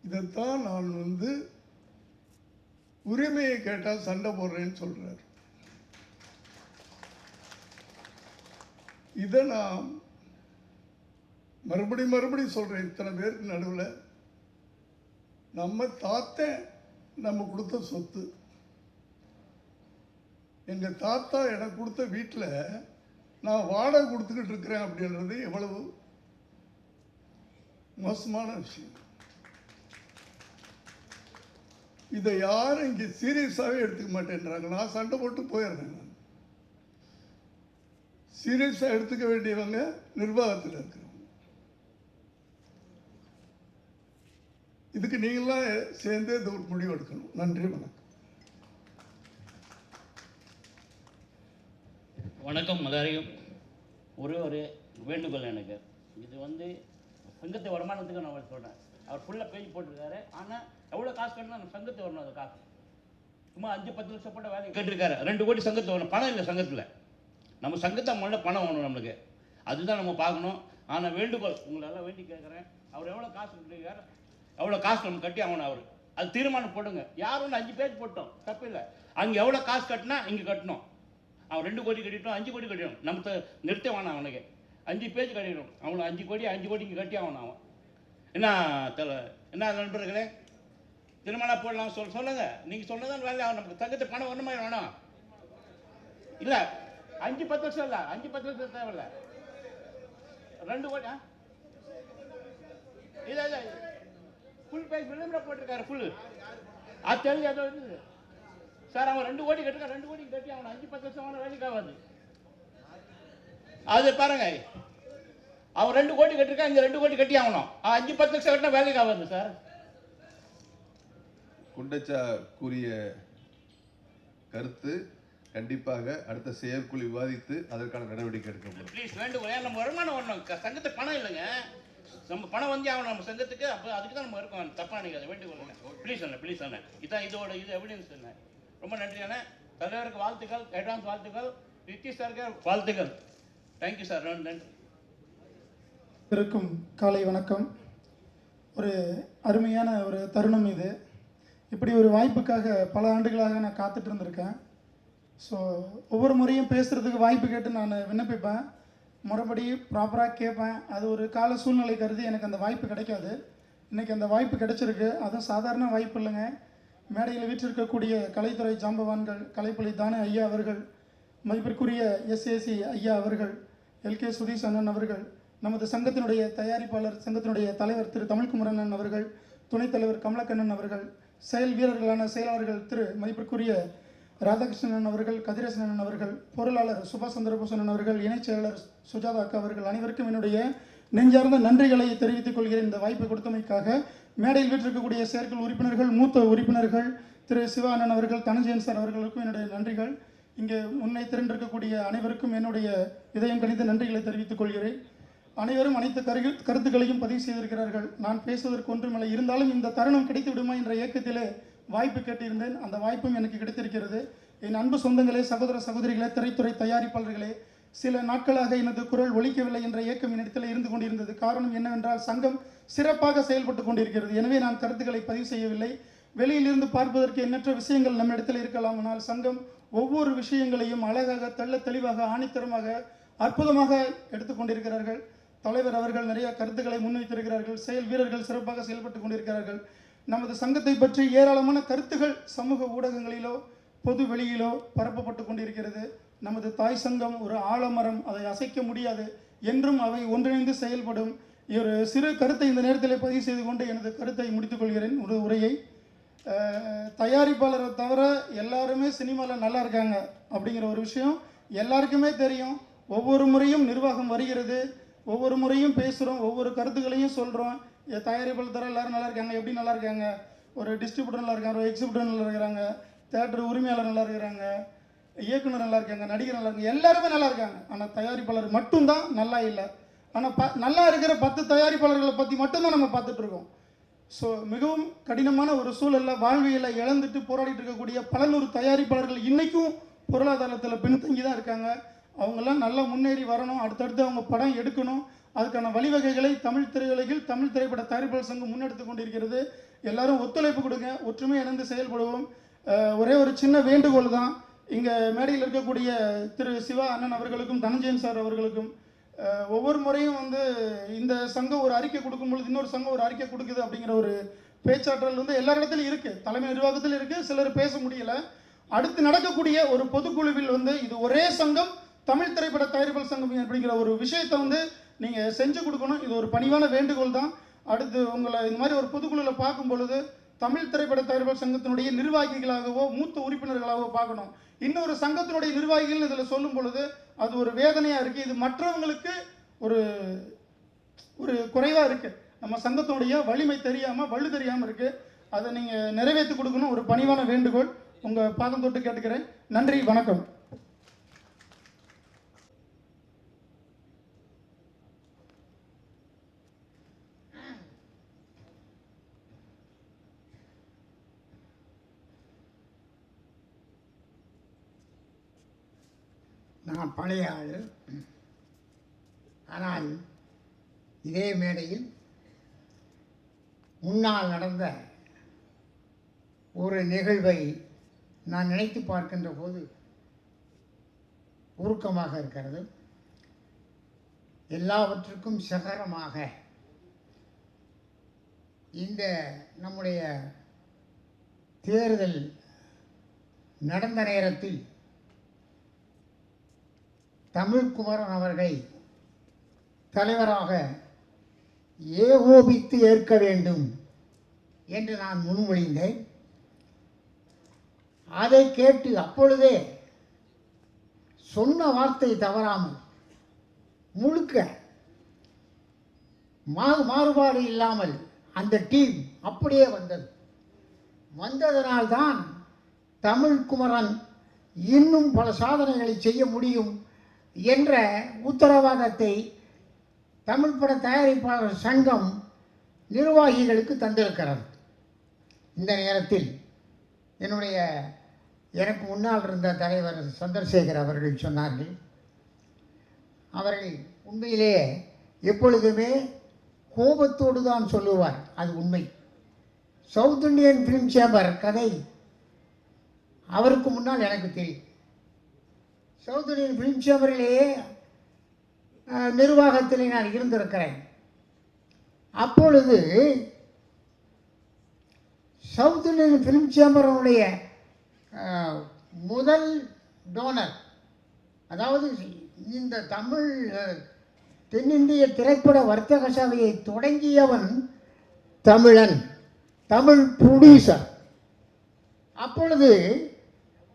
இதைத்தான் நான் வந்து உரிமையை கேட்டால் சண்டை போடுறேன்னு சொல்கிறார். இதை நான் மறுபடியும் சொல்கிறேன். இத்தனை பேருக்கு நடுவில் நம்ம தாத்தன் நம்ம கொடுத்த சொத்து. எங்கள் தாத்தா எனக்கு கொடுத்த வீட்டில் நான் வாடகை கொடுத்துக்கிட்டு இருக்கிறேன் அப்படின்றது எவ்வளவு மோசமான விஷயம். இதை யாரும் இங்கே சீரியஸாகவே எடுத்துக்க மாட்டேன்றாங்க. நான் சண்டை போட்டு போயிடுறேன். நான் சீரியஸாக எடுத்துக்க வேண்டியவங்க நிர்வாகத்தில் இருக்கிறவங்க. இதுக்கு நீங்களாம் சேர்ந்தே இது ஒரு முடிவு எடுக்கணும். நன்றி, வணக்கம். வணக்கம் எல்லாரையும். ஒரு வேண்டுகோள் எனக்கு. இது வந்து சங்கத்தை வருமானத்துக்கு நான் சொல்கிறேன். அவர் ஃபுல்லாக பேஜ் போட்டிருக்காரு. ஆனால் எவ்வளோ காசு கட்டணும் நம்ம சங்கத்தை வரணும். அது காசு சும்மா 5-10 லட்சம் போட்ட வேலை கேட்டிருக்காரு. 2 கோடி சங்கத்தை வரணும். பணம் இல்லை சங்கத்தில். நம்ம சங்கத்தை முதல்ல பணம் வரணும் நம்மளுக்கு. அதுதான் நம்ம பார்க்கணும். ஆனால் வேண்டுகோள் உங்களெல்லாம் வேண்டி கேட்குறேன். அவர் எவ்வளோ காசு கட்டிருக்காரு, எவ்வளோ காசு நம்ம கட்டி ஆகணும். அவர் அது தீர்மானம் போடுங்க. யாரும் 5 பேஜ் போட்டோம், தப்பு இல்லை. அங்கே எவ்வளோ காசு கட்டினா இங்கே கட்டணும். அவன் 2 கோடி கட்டிட்டோம், 5 கோடி கட்டிடும். நம்ம நிறுத்த வேணாம். அவனுக்கு 5 பேஜ் கட்டிடும். அவனுக்கு 5 கோடி இங்கே கட்டி ஆகணும். அவன் என்ன நண்பர்களே, திருமணம் போடலாம் சொல்லுங்க. நீங்கள் சொன்னதான் வேலை. அவன் நமக்கு தங்கத்தை பணம் ஒன்றுமே வேணும். இல்லை 5-10 லட்சம் இல்லை, 5-10 லட்சம் தேவையில்லை. 2 கோடி இல்லை ஃபுல் பேஜ் விளம்பரம் போட்டிருக்காரு. ஃபுல் அது தெரிஞ்சு ஏதோ இருக்குது. சார் அவன் 2 கோடி கட்டுறான், 2 கோடி கட்டி அவன் 5-10 வருஷமான வேலைக்கு ஆகாது. அது பாருங்க, அவன் 2 கோடி கட்டிருக்கான், இங்க 2 கோடி கட்டி ஆகணும். 5-10 லட்சம் கட்டினா வேலைக்கு ஆகாது சார். குண்டச்சா கூறிய கருத்து கண்டிப்பாக அடுத்த செயற்குழு விவாதித்து அதற்கான நடவடிக்கை எடுக்கப்படும். ப்ளீஸ் வேண்டுகோள். நம்ம வருமானம் வரணும். சங்கத்துக்கு பணம் இல்லைங்க, நம்ம பணம் வந்து ஆகணும் நம்ம சங்கத்துக்கு. அப்போ அதுக்கு தான் நம்ம இருக்கோம். தப்பாக நினைக்காது. வேண்டுகோள் ப்ளீஸ் அண்ணே, ப்ளீஸ் அண்ணே. இதான் இது எவிடன்ஸ் அண்ணே. ரொம்ப நன்றி அண்ணே. தலைவருக்கு வாழ்த்துக்கள், அட்வான்ஸ் வாழ்த்துக்கள், நிதிஷ் சாருக்கு வாழ்த்துக்கள். Thank you sir. நன்றி. இருக்கும் காலை வணக்கம். ஒரு அருமையான ஒரு தருணம் இது. இப்படி ஒரு வாய்ப்புக்காக பல ஆண்டுகளாக நான் காத்துட்டு இருந்திருக்கேன். ஸோ ஒவ்வொரு முறையும் பேசுகிறதுக்கு வாய்ப்பு கேட்டு நான் விண்ணப்பிப்பேன், முறைப்படி ப்ராப்பராக கேட்பேன். அது ஒரு கால சூழ்நிலை கருதி எனக்கு அந்த வாய்ப்பு கிடைக்காது. இன்றைக்கி அந்த வாய்ப்பு கிடைச்சிருக்கு. அதுவும் சாதாரண வாய்ப்பு இல்லைங்க. மேடையில் வீற்றிருக்கக்கூடிய கலைத்துறை ஜாம்பவான்கள், கலைப்பள்ளி தானே ஐயா அவர்கள், மதிப்பிற்குரிய எஸ்ஏசி ஐயா அவர்கள், எல்கே சுதீஷ் அண்ணன் அவர்கள், நமது சங்கத்தினுடைய தயாரிப்பாளர் சங்கத்தினுடைய தலைவர் திரு தமிழ்குமரன் அவர்கள், துணைத் தலைவர் கமலக்கண்ணன் அவர்கள், செயல் வீரர்களான செயலாளர்கள் திரு மதிப்பிற்குரிய ராதாகிருஷ்ணன் அவர்கள், கதிரேசன் அவர்கள், பொருளாளர் சுபாஷ் சந்திரபூஷன் அவர்கள், இணைச் செயலாளர் சுஜாதா அக்கா அவர்கள், அனைவருக்கும் என்னுடைய நெஞ்சார்ந்த நன்றிகளை தெரிவித்துக் கொள்கிறேன். இந்த வாய்ப்பை கொடுத்தமைக்காக மேடையில் வீற்றிருக்கக்கூடிய செயற்குழு உறுப்பினர்கள், மூத்த உறுப்பினர்கள் திரு சிவா அண்ணன் அவர்கள், தனஞ்சயன் சார் அவர்களுக்கும் என்னுடைய நன்றிகள். இங்கே முன்னே திரண்டிருக்கக்கூடிய அனைவருக்கும் என்னுடைய இதயம் கணித்த நன்றிகளை தெரிவித்துக் கொள்கிறேன். அனைவரும் அனைத்து கருத்துக்களையும் பதிவு செய்திருக்கிறார்கள். நான் பேசுவதற்கு ஒன்றுமில்லை. இருந்தாலும் இந்த தருணம் கிடைத்து விடுமா என்ற இயக்கத்திலே வாய்ப்பு கேட்டிருந்தேன். அந்த வாய்ப்பும் எனக்கு கிடைத்திருக்கிறது. என் அன்பு சொந்தங்களே, சகோதர சகோதரிகளே, திரைத்துறை தயாரிப்பாளர்களே, சில நாட்களாக எனது குரல் ஒலிக்கவில்லை என்ற இயக்கம் என்னிடத்தில் இருந்து கொண்டிருந்தது. காரணம் என்னவென்றால் சங்கம் சிறப்பாக செயல்பட்டு கொண்டிருக்கிறது. எனவே நான் கருத்துக்களை பதிவு செய்யவில்லை. வெளியிலிருந்து பார்ப்பதற்கு எண்ணற்ற விஷயங்கள் நம்ம இடத்தில் இருக்கலாம். ஆனால் சங்கம் ஒவ்வொரு விஷயங்களையும் அழகாக, தெள்ள தெளிவாக, ஆணித்தரமாக, அற்புதமாக எடுத்துக்கொண்டிருக்கிறார்கள். தலைவர் அவர்கள் நிறைய கருத்துக்களை முன்வைத்திருக்கிறார்கள். செயல் வீரர்கள் சிறப்பாக செயல்பட்டு கொண்டிருக்கிறார்கள். நமது சங்கத்தை பற்றி ஏராளமான கருத்துகள் சமூக ஊடகங்களிலோ பொது வெளியிலோ பரப்பப்பட்டு கொண்டிருக்கிறது. நமது தாய் சங்கம் ஒரு ஆலமரம், அதை அசைக்க முடியாது, என்றும் அவை ஒன்றிணைந்து செயல்படும். ஒரு சிறு கருத்தை இந்த நேரத்தில் பதிவு செய்து கொண்டு எனது கருத்தை முடித்துக் கொள்கிறேன். ஒரு உரையை, தயாரிப்பாளரை தவிர எல்லாருமே சினிமாவில் நல்லா இருக்காங்க அப்படிங்கிற ஒரு விஷயம் எல்லாருக்குமே தெரியும். ஒவ்வொரு முறையும் நிர்வாகம் வருகிறது, ஒவ்வொரு முறையும் பேசுகிறோம், ஒவ்வொரு கருத்துக்களையும் சொல்கிறோம். தயாரிப்பாளர் தவிர எல்லாரும் நல்லா இருக்காங்க. எப்படி நல்லா இருக்காங்க? ஒரு டிஸ்ட்ரிபியூட்டர் நல்லா இருக்காங்க, ஒரு எக்ஸிபியூட்டர் நல்லா இருக்கிறாங்க, தேட்டர் உரிமையாளர் நல்லா இருக்கிறாங்க, இயக்குனர் நல்லா இருக்காங்க, நடிகர் நல்லா இருக்காங்க, எல்லாருமே நல்லா இருக்காங்க. ஆனால் தயாரிப்பாளர் மட்டும்தான் நல்லா இல்லை. ஆனால் நல்லா இருக்கிற 10 தயாரிப்பாளர்களை பற்றி மட்டும்தான் நம்ம பார்த்துட்ருக்கோம். ஸோ மிகவும் கடினமான ஒரு சூழலில் வாழ்வியலை இழந்துட்டு போராடிட்டு இருக்கக்கூடிய பல நூறு தயாரிப்பாளர்கள் இன்றைக்கும் பொருளாதாரத்தில் பின்தங்கி தான் இருக்காங்க. அவங்கெல்லாம் நல்லா முன்னேறி வரணும், அடுத்தடுத்து அவங்க படம் எடுக்கணும். அதுக்கான வழிவகைகளை தமிழ் திரையுலகில் தமிழ் திரைப்பட தயாரிப்பாளர் சங்கம் முன்னெடுத்து கொண்டிருக்கிறது. எல்லாரும் ஒத்துழைப்பு கொடுங்க, ஒற்றுமை இணைந்து செயல்படுவோம். ஒரே ஒரு சின்ன வேண்டுகோள் தான். இங்கே மேடையில் இருக்கக்கூடிய திரு சிவா அண்ணன் அவர்களுக்கும் தனஞ்சயன் சார் அவர்களுக்கும், ஒவ்வொரு முறையும் இந்த சங்கம் ஒரு அறிக்கை கொடுக்கும் பொழுது இன்னொரு சங்கம் ஒரு அறிக்கை கொடுக்குது அப்படிங்கிற ஒரு பேச்சாற்றல் எல்லா இடத்துலையும் இருக்குது. தலைமை நிர்வாகத்தில் இருக்குது, சிலர் பேச முடியலை. அடுத்து நடக்கக்கூடிய ஒரு பொதுக்குழுவில் இது ஒரே சங்கம், தமிழ் திரைப்பட தயாரிப்பாளர் சங்கம் அப்படிங்கிற ஒரு விஷயத்தை நீங்கள் செஞ்சு கொடுக்கணும். இது ஒரு பணிவான வேண்டுகோள் தான். அடுத்து உங்களை இந்த மாதிரி ஒரு பொதுக்குழுவில் பார்க்கும் பொழுது தமிழ் திரைப்பட தயாரிப்பாளர் சங்கத்தினுடைய நிர்வாகிகளாகவோ மூத்த உறுப்பினர்களாகவோ பார்க்கணும். இன்னொரு சங்கத்தினுடைய நிர்வாகிகள் இதில் சொல்லும் பொழுது அது ஒரு வேதனையாக இருக்குது. இது மற்றவங்களுக்கு ஒரு ஒரு குறைவாக இருக்குது. நம்ம சங்கத்தினுடைய வலிமை தெரியாமல், வலு தெரியாமல் இருக்குது. அதை நீங்கள் நிறைவேற்றி கொடுக்கணும். ஒரு பணிவான வேண்டுகோள் உங்கள் பாதம் தொட்டு கேட்டுக்கிறேன். நன்றி, வணக்கம். நான் பழைய ஆள். ஆனால் இதே மேடையில் முன்னால் நடந்த ஒரு நிகழ்வை நான் நினைத்து பார்க்கின்ற போது உருக்கமாக இருக்கிறது. எல்லாவற்றுக்கும் சிகரமாக இந்த நம்முடைய தேர்தல் நடந்த நேரத்தில் தமிழ்குமரன் அவர்களை தலைவராக ஏகோபித்து ஏற்க வேண்டும் என்று நான் முன்மொழிந்தேன். அதை கேட்டு அப்பொழுதே சொன்ன வார்த்தை தவறாமல் முழுக்க மாறுபாடு இல்லாமல் அந்த டீம் அப்படியே வந்ததனால்தான் தமிழ் குமரன் இன்னும் பல சாதனைகளை செய்ய முடியும் என்ற உத்தரவாதத்தை தமிழ் பட தயாரிப்பாளர் சங்கம் நிர்வாகிகளுக்கு தந்திருக்கிறது. இந்த நேரத்தில் எனக்கு முன்னால் இருந்த தலைவர் சந்திரசேகர் அவர்கள் சொன்னார்கள், அவர்கள் உண்மையிலேயே எப்பொழுதுமே கோபத்தோடு தான் சொல்லுவார். அது உண்மை. சவுத் இந்தியன் ஃபிலிம் சேம்பர் கதை அவருக்கு முன்னால் எனக்கு தெரியும். சவுத் இந்தியன் ஃபிலிம் சேம்பரிலேயே நிர்வாகத்தில் நான் இருந்திருக்கிறேன். அப்பொழுது சவுத் இந்தியன் ஃபிலிம் சேம்பருடைய முதல் டோனர், அதாவது இந்த தென்னிந்திய திரைப்பட வர்த்தக சபையை தொடங்கியவன் தமிழ் ப்ரொடியூசர். அப்பொழுது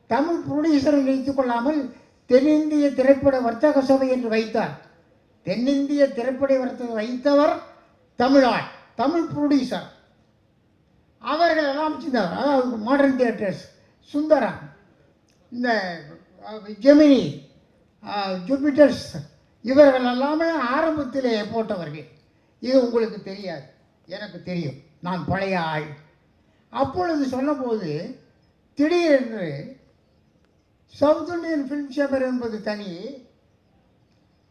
தமிழ் ப்ரொடியூசரை வைத்துக் கொள்ளாமல் தென்னிந்திய திரைப்பட வர்த்தக சபை என்று வைத்தார். தென்னிந்திய திரைப்பட வர்த்தக வைத்தவர் தமிழ் ப்ரொடியூசர். அவர்கள் எல்லாம் சின்னவர், அதாவது மாடர்ன் தியேட்டர்ஸ், சுந்தரம், இந்த ஜெமினி, ஜூபிட்டர்ஸ், இவர்கள் எல்லாமே ஆரம்பத்திலே போட்டவர்கள். இது உங்களுக்கு தெரியாது, எனக்கு தெரியும், நான் பழைய ஆள். அப்பொழுது சொன்னபோது திடீரென்று சவுத் இந்தியன் ஃபிலிம் சேம்பர் என்பது தனி,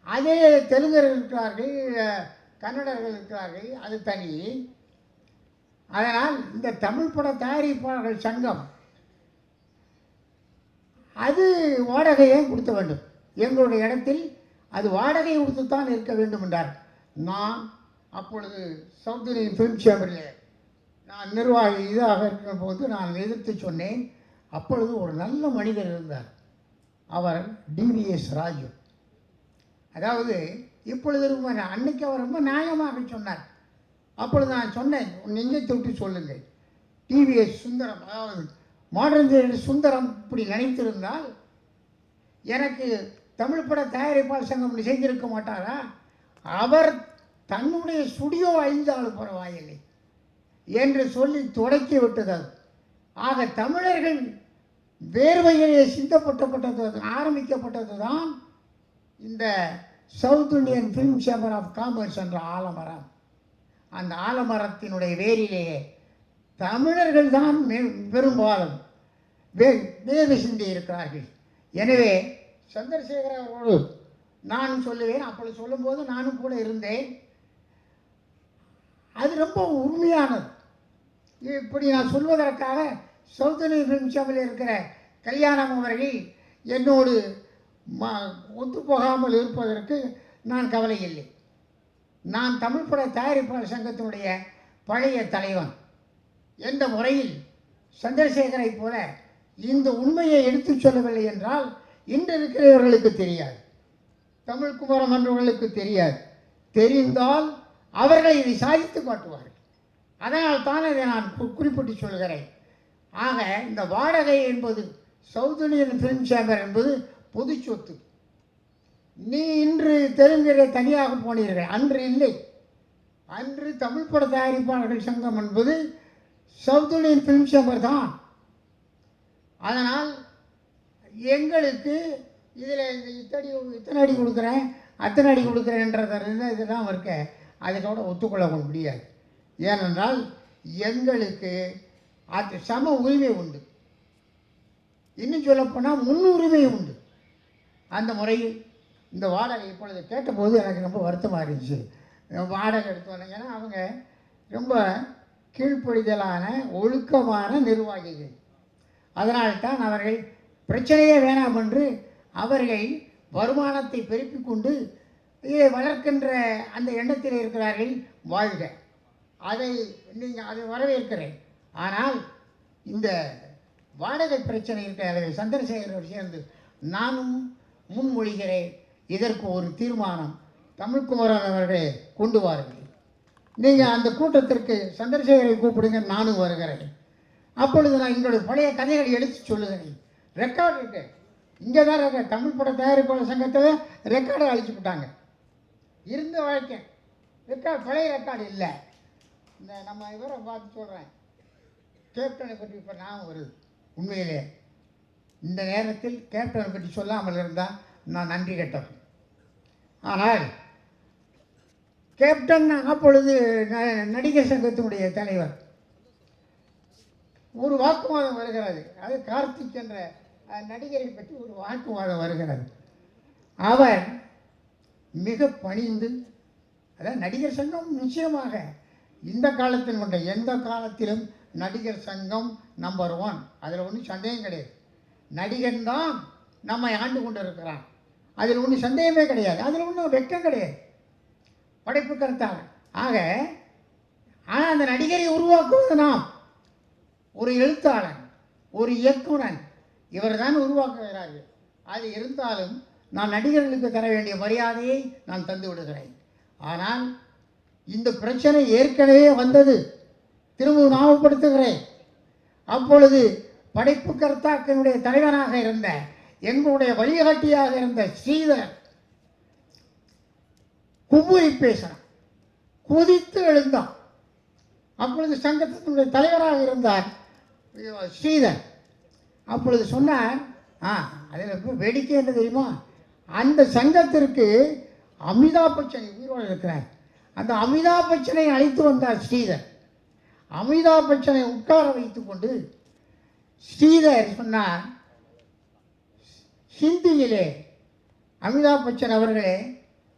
அதே தெலுங்கர்கள் இருக்கிறார்கள், கன்னடர்கள் இருக்கிறார்கள், அது தனி. அதனால் இந்த தமிழ் பட தயாரிப்பாளர்கள் சங்கம் அது வாடகையை கொடுக்க வேண்டும், எங்களுடைய இடத்தில் அது வாடகை கொடுத்துத்தான் இருக்க வேண்டும் என்றார். நான் அப்பொழுது சவுத் இந்தியன் ஃபிலிம் சேம்பரில் நான் நிர்வாகி இதாக இருக்கிற போது நான் எதிர்த்து சொன்னேன். அப்பொழுது ஒரு நல்ல மனிதர் இருந்தார், அவர் டிவிஎஸ் ராஜு. அதாவது இப்பொழுது அன்னைக்கு அவர் ரொம்ப நியாயமாக சொன்னார். அப்பொழுது நான் சொன்னேன், நெஞ்சை தொட்டு சொல்லுங்கள், டிவிஎஸ் சுந்தரம், அதாவது மாடர்ன் சுந்தரம் இப்படி நினைத்திருந்தால் எனக்கு தமிழ் பட தயாரிப்பாளர் சங்கம் செய்திருக்க மாட்டாரா? அவர் தன்னுடைய ஸ்டுடியோ 5 ஆள் பரவாயில்லை என்று சொல்லி தொடக்கி விட்டது. ஆக தமிழர்கள் வேர்வையிலே சிந்தப்பட்டது ஆரம்பிக்கப்பட்டது தான் இந்த South Indian film chamber of commerce என்ற ஆலமரம். அந்த ஆலமரத்தினுடைய வேரிலேயே தமிழர்கள் தான் பெரும்பாலும் வேர்வை சிந்தி இருக்கிறார்கள். எனவே சந்திரசேகர் அவர்களோடு நானும் சொல்லுவேன், அப்பொழுது சொல்லும்போது நானும் கூட இருந்தேன். அது ரொம்ப உண்மையானது. இப்படி நான் சொல்வதற்காக சவுத் இந்தியன் ஃபிலிம் சேம்பரில் இருக்கிற கல்யாணம் அவர்கள் என்னோடு ஒத்துப்போகாமல் இருப்பதற்கு நான் கவலை இல்லை. நான் தமிழ் பட தயாரிப்பாளர் சங்கத்தினுடைய பழைய தலைவன் என்ற முறையில் சந்திரசேகரை போல இந்த உண்மையை எடுத்துச் சொல்லவில்லை என்றால் இன்று இருக்கிறவர்களுக்கு தெரியாது, தமிழ் குமரன் மன்றவர்களுக்கு தெரியாது. தெரிந்தால் அவர்கள் இதை சாதித்து காட்டுவார்கள். அதனால் தான் இதை நான் குறிப்பிட்டு சொல்கிறேன். ஆக இந்த வாடகை என்பது சவுத் இந்தியன் ஃபிலிம் சேம்பர் என்பது பொது சொத்து. நீ இன்று தெலுங்கிலே தனியாக போனீர்கள், அன்று இல்லை. அன்று தமிழ் பட தயாரிப்பாளர்கள் சங்கம் என்பது சவுத் இந்தியன் ஃபிலிம் சேம்பர் தான். அதனால் எங்களுக்கு இதில் இத்தனை அடி கொடுக்குறேன், அத்தனை அடி கொடுக்குறேன்றதில் இதெல்லாம் இருக்க அதோட ஒத்துக்கொள்ள முடியாது. ஏனென்றால் எங்களுக்கு அது சம உரிமை உண்டு, இன்னும் சொல்லப்போனால் முன்னுரிமை உண்டு. அந்த முறையில் இந்த வாடகை இப்பொழுது கேட்டபோது எனக்கு ரொம்ப வருத்தமாக இருந்துச்சு. வாடகை எடுத்து வந்தாங்க, ஏன்னா அவங்க ரொம்ப கீழ்ப்படிதலான ஒழுக்கமான நிர்வாகிகள். அதனால்தான் அவர்கள் பிரச்சனையே வேணாம் என்று அவர்கள் வருமானத்தை பெருக்கிக் கொண்டு இதை வளர்க்கின்ற அந்த எண்ணத்தில் இருக்கிறார்கள். வாழ்க, அதை வரவேற்கிறேன். ஆனால் இந்த வாடகை பிரச்சனை இருக்கிற சந்திரசேகரோடு சேர்ந்து நானும் முன்மொழிகிறேன், இதற்கு ஒரு தீர்மானம் தமிழ்குமரன் அவர்களே கொண்டு வாருங்கள். நீங்கள் அந்த கூட்டத்திற்கு சந்திரசேகரை கூப்பிடுங்க, நானும் வருகிறேன். அப்பொழுது நான் எங்களுடைய பழைய கதைகளை எடுத்து சொல்லுகிறேன். ரெக்கார்டு இருக்கு, இங்கே தான் இருக்க தமிழ் பட தயாரிப்பாளர் சங்கத்தில் ரெக்கார்டை அழிச்சு விட்டாங்க. இருந்த வாழ்க்கை ரெக்கார்டு, பழைய ரெக்கார்டு இல்லை. இந்த நம்ம இவரை பார்த்து சொல்கிறேன், கேப்டனை பற்றி இப்போ நான் வருது. உண்மையிலே இந்த நேரத்தில் கேப்டனை பற்றி சொல்லாமல் இருந்தால் நான் நன்றி கெட்டவன். ஆனால் கேப்டன் அப்பொழுது நடிகர் சங்கத்தினுடைய தலைவர். ஒரு வாக்குவாதம் வருகிறது, அது கார்த்திக் என்ற நடிகரை பற்றி ஒரு வாக்குவாதம் வருகிறது. அவர் மிக பணிந்து, அதாவது நடிகர் சங்கம் நிச்சயமாக இந்த காலத்தில் கொண்ட எந்த காலத்திலும் நடிகர் சங்கம் நம்பர் 1, அதில் ஒன்றும் சந்தேகம் கிடையாது. நடிகன் தான் நம்மை ஆண்டு கொண்டு இருக்கிறான், அதில் ஒன்றும் சந்தேகமே கிடையாது, அதில் ஒன்றும் வெட்கம் கிடையாது, படைப்பு கருத்தாக. ஆனால் அந்த நடிகரை உருவாக்குவது நாம், ஒரு எழுத்தாளன், ஒரு இயக்குனன், இவர் தான் உருவாக்குகிறார்கள். அது இருந்தாலும் நான் நடிகர்களுக்கு தர வேண்டிய மரியாதையை நான் தந்து விடுகிறேன். ஆனால் இந்த பிரச்சனை ஏற்கனவே வந்தது, திரும்பவும் ஞாபகப்படுத்துகிறேன். அப்பொழுது படைப்பு கர்த்தாக்களுடைய தலைவனாக இருந்த, எங்களுடைய வழிகாட்டியாக இருந்த ஸ்ரீதர் கும்புரி பேசினான், கொதித்து எழுந்தான். அப்பொழுது சங்கத்தினுடைய தலைவராக இருந்தார் ஸ்ரீதர். அப்பொழுது சொன்னார், அதில் இப்போ வேடிக்கை என்ன தெரியுமா, அந்த சங்கத்திற்கு அமிதாப் பச்சன் உயிரோடு இருக்கிறார், அந்த அமிதாப் பச்சனை அழைத்து வந்தார் ஸ்ரீதர். அமிதாப் பச்சனை உட்கார வைத்து கொண்டு ஸ்ரீதர் சொன்னார் ஹிந்தியிலே, அமிதாப் பச்சன் அவர்களே,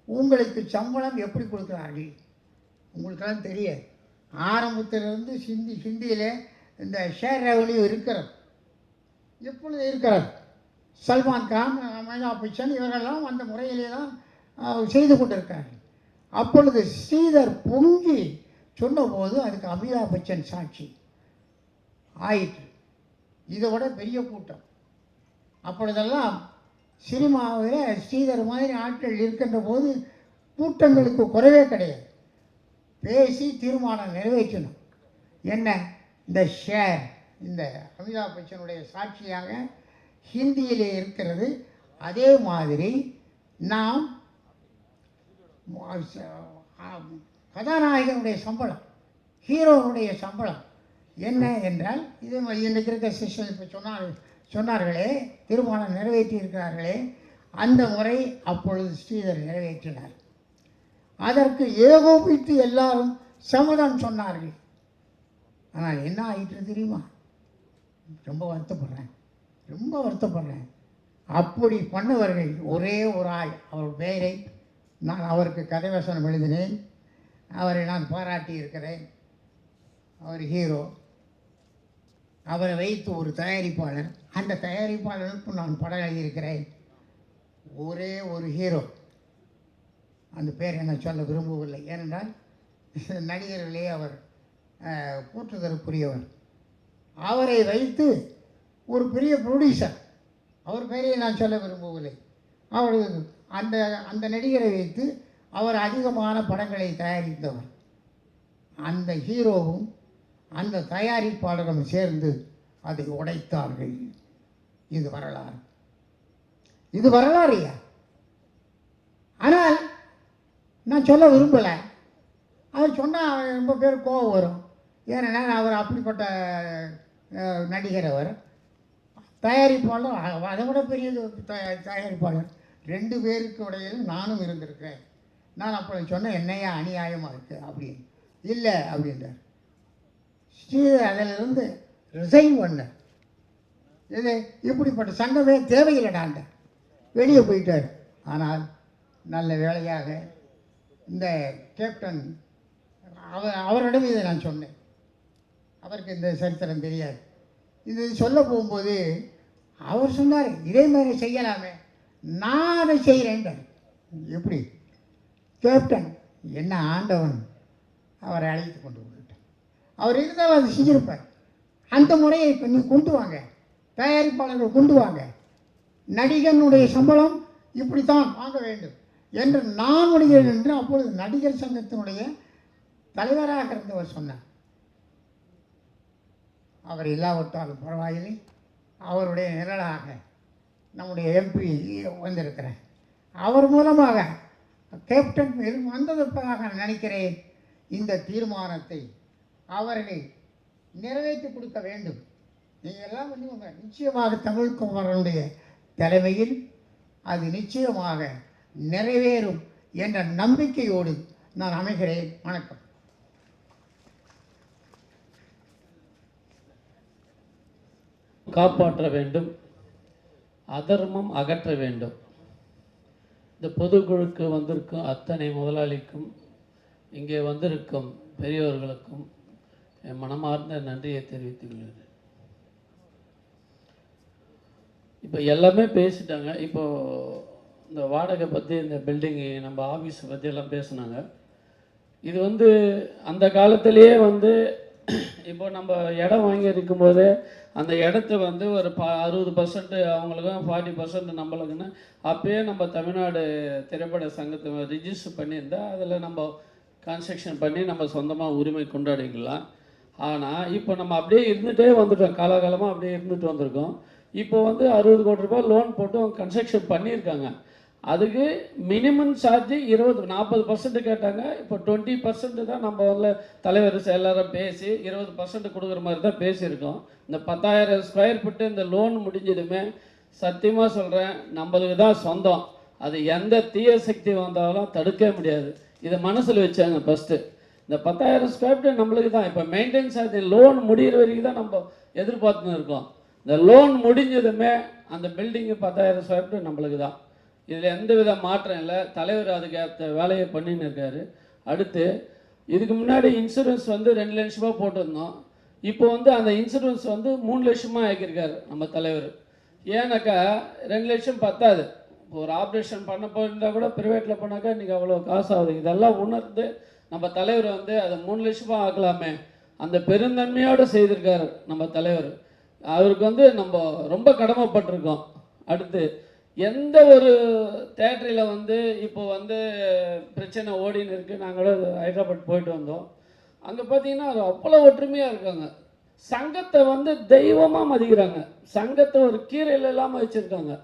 உங்களுக்கு சம்பளம் எப்படி கொடுக்குறார்கள் உங்களுக்கெல்லாம் தெரியாது. ஆரம்பத்திலிருந்து ஹிந்தியிலே இந்த ஷேர் ரெவன்யூ இருக்கிறது, எப்பொழுது இருக்கிறது. சல்மான் கான், அமிதாப் பச்சன் இவரெல்லாம் அந்த முறையிலே தான் செய்து கொண்டிருக்கார்கள். அப்பொழுது ஸ்ரீதர் பொங்கி சொன்னபோது அதுக்கு அமிதாப் பச்சன் சாட்சி ஆயிற்று. இதை விட பெரிய கூட்டம். அப்பொழுதெல்லாம் சினிமாவில் ஸ்ரீதர் மாதிரி ஆட்கள் இருக்கின்ற போது கூட்டங்களுக்கு குறைவே கிடையாது. பேசி தீர்மானம் நிறைவேற்றணும். என்ன, இந்த ஷேர், இந்த அமிதாப் பச்சனுடைய சாட்சியாக ஹிந்தியிலே இருக்கிறது. அதே மாதிரி நாம் கதாநாயகனுடைய சம்பளம், ஹீரோனுடைய சம்பளம் என்ன என்றால், இதே மாதிரி இன்றைக்கு இருக்க செஷன் இப்போ சொன்னார்களே, தீர்மானம் நிறைவேற்றி இருக்கிறார்களே, அந்த முறை அப்பொழுது ஸ்ரீதர் நிறைவேற்றினார். அதற்கு ஏகோபித்து எல்லாரும் சம்மதம் சொன்னார்கள். ஆனால் என்ன ஆயிற்று தெரியுமா, ரொம்ப வருத்தப்படுறேன். அப்படி பண்ணவர்கள் ஒரே ஒரு ஆள், அவர் பெயரை நான் அவருக்கு கதைவசனம் எழுதினேன், அவரை நான் பாராட்டி இருக்கிறேன். அவர் ஹீரோ, அவரை வைத்து ஒரு தயாரிப்பாளர், அந்த தயாரிப்பாளருக்கும் நான் படம் எழுதியிருக்கிறேன். ஒரே ஒரு ஹீரோ, அந்த பேர் என்ன சொல்ல விரும்பவில்லை, ஏனென்றால் நடிகர்களே அவர் போற்றுதலுக்குரியவர். அவரை வைத்து ஒரு பெரிய ப்ரொடியூசர், அவர் பெயரை நான் சொல்ல விரும்பவில்லை, அவருக்கு அந்த நடிகரை வைத்து அவர் அதிகமான படங்களை தயாரித்தவர். அந்த ஹீரோவும் அந்த தயாரிப்பாளரும் சேர்ந்து அதை உடைத்தார்கள். இது வரலாறுயா. ஆனால் நான் சொல்ல விரும்பலை. அவர் சொன்னால் ரொம்ப பேர் கோபம் வரும். ஏன்னா அவர் அப்படிப்பட்ட நடிகர், அவர் தயாரிப்பாளர், அதை விட பெரிய தயாரிப்பாளர். 2 பேருக்கு இடையில் நானும் இருந்திருக்கிறேன். நான் அப்போ சொன்னேன், என்னையா அநியாயமாக இருக்குது அப்படின்னு. இல்லை அப்படின்றார் ஸ்ரீதர். அதிலிருந்து ரிசைன் பண்ணார். இது இப்படிப்பட்ட சங்கமே தேவையில்லைடாண்ட வெளியே போயிட்டார். ஆனால் நல்ல வேலையாக இந்த கேப்டன் அவரிடம் இதை நான் சொன்னேன். அவருக்கு இந்த சரித்திரம் தெரியாது. இது சொல்ல போகும்போது அவர் சொன்னார், இதே மாதிரி செய்யலாமே, நான் அதை செய்கிறேன்டார். எப்படி கேப்டன் என்ன ஆண்டவன் அவரை அழைத்து கொண்டு வந்துட்டார். அவர் இருந்தால் அதை செஞ்சிருப்பார். அந்த முறையை இப்போ நீ கொண்டு வாங்க, தயாரிப்பாளர்கள் கொண்டு வாங்க, நடிகனுடைய சம்பளம் இப்படித்தான் வாங்க வேண்டும் என்று நான் முடிகிறேன் என்று அப்பொழுது நடிகர் சங்கத்தினுடைய தலைவராக இருந்தவர் சொன்னார். அவர் இல்லாவிட்டாலும் பரவாயில்லை, அவருடைய நிழலாக நம்முடைய எம்பி வந்திருக்கிறேன். அவர் மூலமாக கேப்டன் வந்ததற்காக நினைக்கிறேன் இந்த தீர்மானத்தை அவர்கள் நிறைவேற்றி கொடுக்க வேண்டும். நீங்கள் எல்லாம் வந்து நிச்சயமாக தமிழ்குமரனுடைய தலைமையில் அது நிச்சயமாக நிறைவேறும் என்ற நம்பிக்கையோடு நான் அமைகிறேன். வணக்கம். காப்பாற்ற வேண்டும், அதர்மம் அகற்ற வேண்டும். இந்த பொதுக்குழுக்கு வந்திருக்கும் அத்தனை முதலாளிக்கும் இங்கே வந்திருக்கும் பெரியவர்களுக்கும் என் மனமார்ந்த நன்றியை தெரிவித்துக் கொள்கிறேன். இப்போ எல்லாமே பேசிட்டாங்க. இப்போது இந்த வாடகை பற்றி, இந்த பில்டிங்கு, நம்ம ஆஃபீஸை பற்றி எல்லாம் பேசினாங்க. இது வந்து அந்த காலத்திலேயே வந்து இப்போ நம்ம இடம் வாங்கி இருக்கும்போது அந்த இடத்த வந்து ஒரு 60% அவங்களுக்கும் 40% நம்மளுக்குன்னு அப்போயே நம்ம தமிழ்நாடு திரைப்பட சங்கத்தை ரிஜிஸ்டர் பண்ணியிருந்தால் அதில் நம்ம கன்ஸ்ட்ரக்ஷன் பண்ணி நம்ம சொந்தமாக உரிமை கொண்டாடிக்கலாம். ஆனால் இப்போ நம்ம அப்படியே இருந்துகிட்டே வந்துட்டோம், காலகாலமாக அப்படியே இருந்துட்டு வந்திருக்கோம். இப்போ வந்து 60 கோடி ரூபாய் லோன் போட்டு அவங்க கன்ஸ்ட்ரக்ஷன் பண்ணியிருக்காங்க. அதுக்கு மினிமம் சார்ஜ் 40% கேட்டாங்க. இப்போ 20% தான் நம்ம வந்து தலைவர் எல்லாரும் பேசி 20% கொடுக்குற மாதிரி தான் பேசியிருக்கோம். இந்த 10,000 ஸ்கொயர் ஃபீட்டு இந்த லோன் முடிஞ்சதுமே சத்தியமாக சொல்கிறேன், நம்மளுக்கு தான் சொந்தம். அது எந்த தீய சக்தி வந்தாலும் தடுக்கவே முடியாது. இதை மனசில் வச்சாங்க. ஃபஸ்ட்டு இந்த 10,000 ஸ்கொயர் ஃபீட்டு நம்மளுக்கு தான். இப்போ மெயின்டெனன்ஸ் சார்ஜ் லோன் முடிகிற வரைக்கும் தான் நம்ம எதிர்பார்த்துன்னு இருக்கோம். இந்த லோன் முடிஞ்சதுமே அந்த பில்டிங்கு 10,000 ஸ்கொயர் ஃபீட்டு நம்மளுக்கு தான். இதில் எந்த வித மாற்றம் இல்லை. தலைவர் அதுக்கு வேலையை பண்ணின்னு இருக்காரு. அடுத்து இதுக்கு முன்னாடி இன்சூரன்ஸ் வந்து 2 லட்ச ரூபா போட்டிருந்தோம். இப்போ வந்து அந்த இன்சூரன்ஸ் வந்து 3 லட்சமாக ஆக்கியிருக்காரு நம்ம தலைவர். ஏன்னாக்கா 2 லட்சம் பத்தாது. ஒரு ஆப்ரேஷன் பண்ண போயிருந்தால் கூட ப்ரைவேட்டில் போனாக்கா இன்றைக்கி அவ்வளோ காசு ஆகுது. இதெல்லாம் உணர்ந்து நம்ம தலைவர் வந்து அதை 3 லட்சமாக ஆக்கலாமே, அந்த பெருந்தன்மையோடு செய்திருக்காரு நம்ம தலைவர். அவருக்கு வந்து நம்ம ரொம்ப கடமைப்பட்டிருக்கோம். அடுத்து எந்த ஒரு தேட்டரில் வந்து இப்போ வந்து பிரச்சனை ஓடின்னு இருக்குது. நாங்களும் ஹைதராபாத் போயிட்டு வந்தோம். அங்கே பார்த்தீங்கன்னா அது அவ்வளோ ஒற்றுமையாக இருக்காங்க. சங்கத்தை வந்து தெய்வமாக மதிக்கிறாங்க. சங்கத்தை ஒரு கீரையில் இல்லாமல் வச்சுருக்காங்க.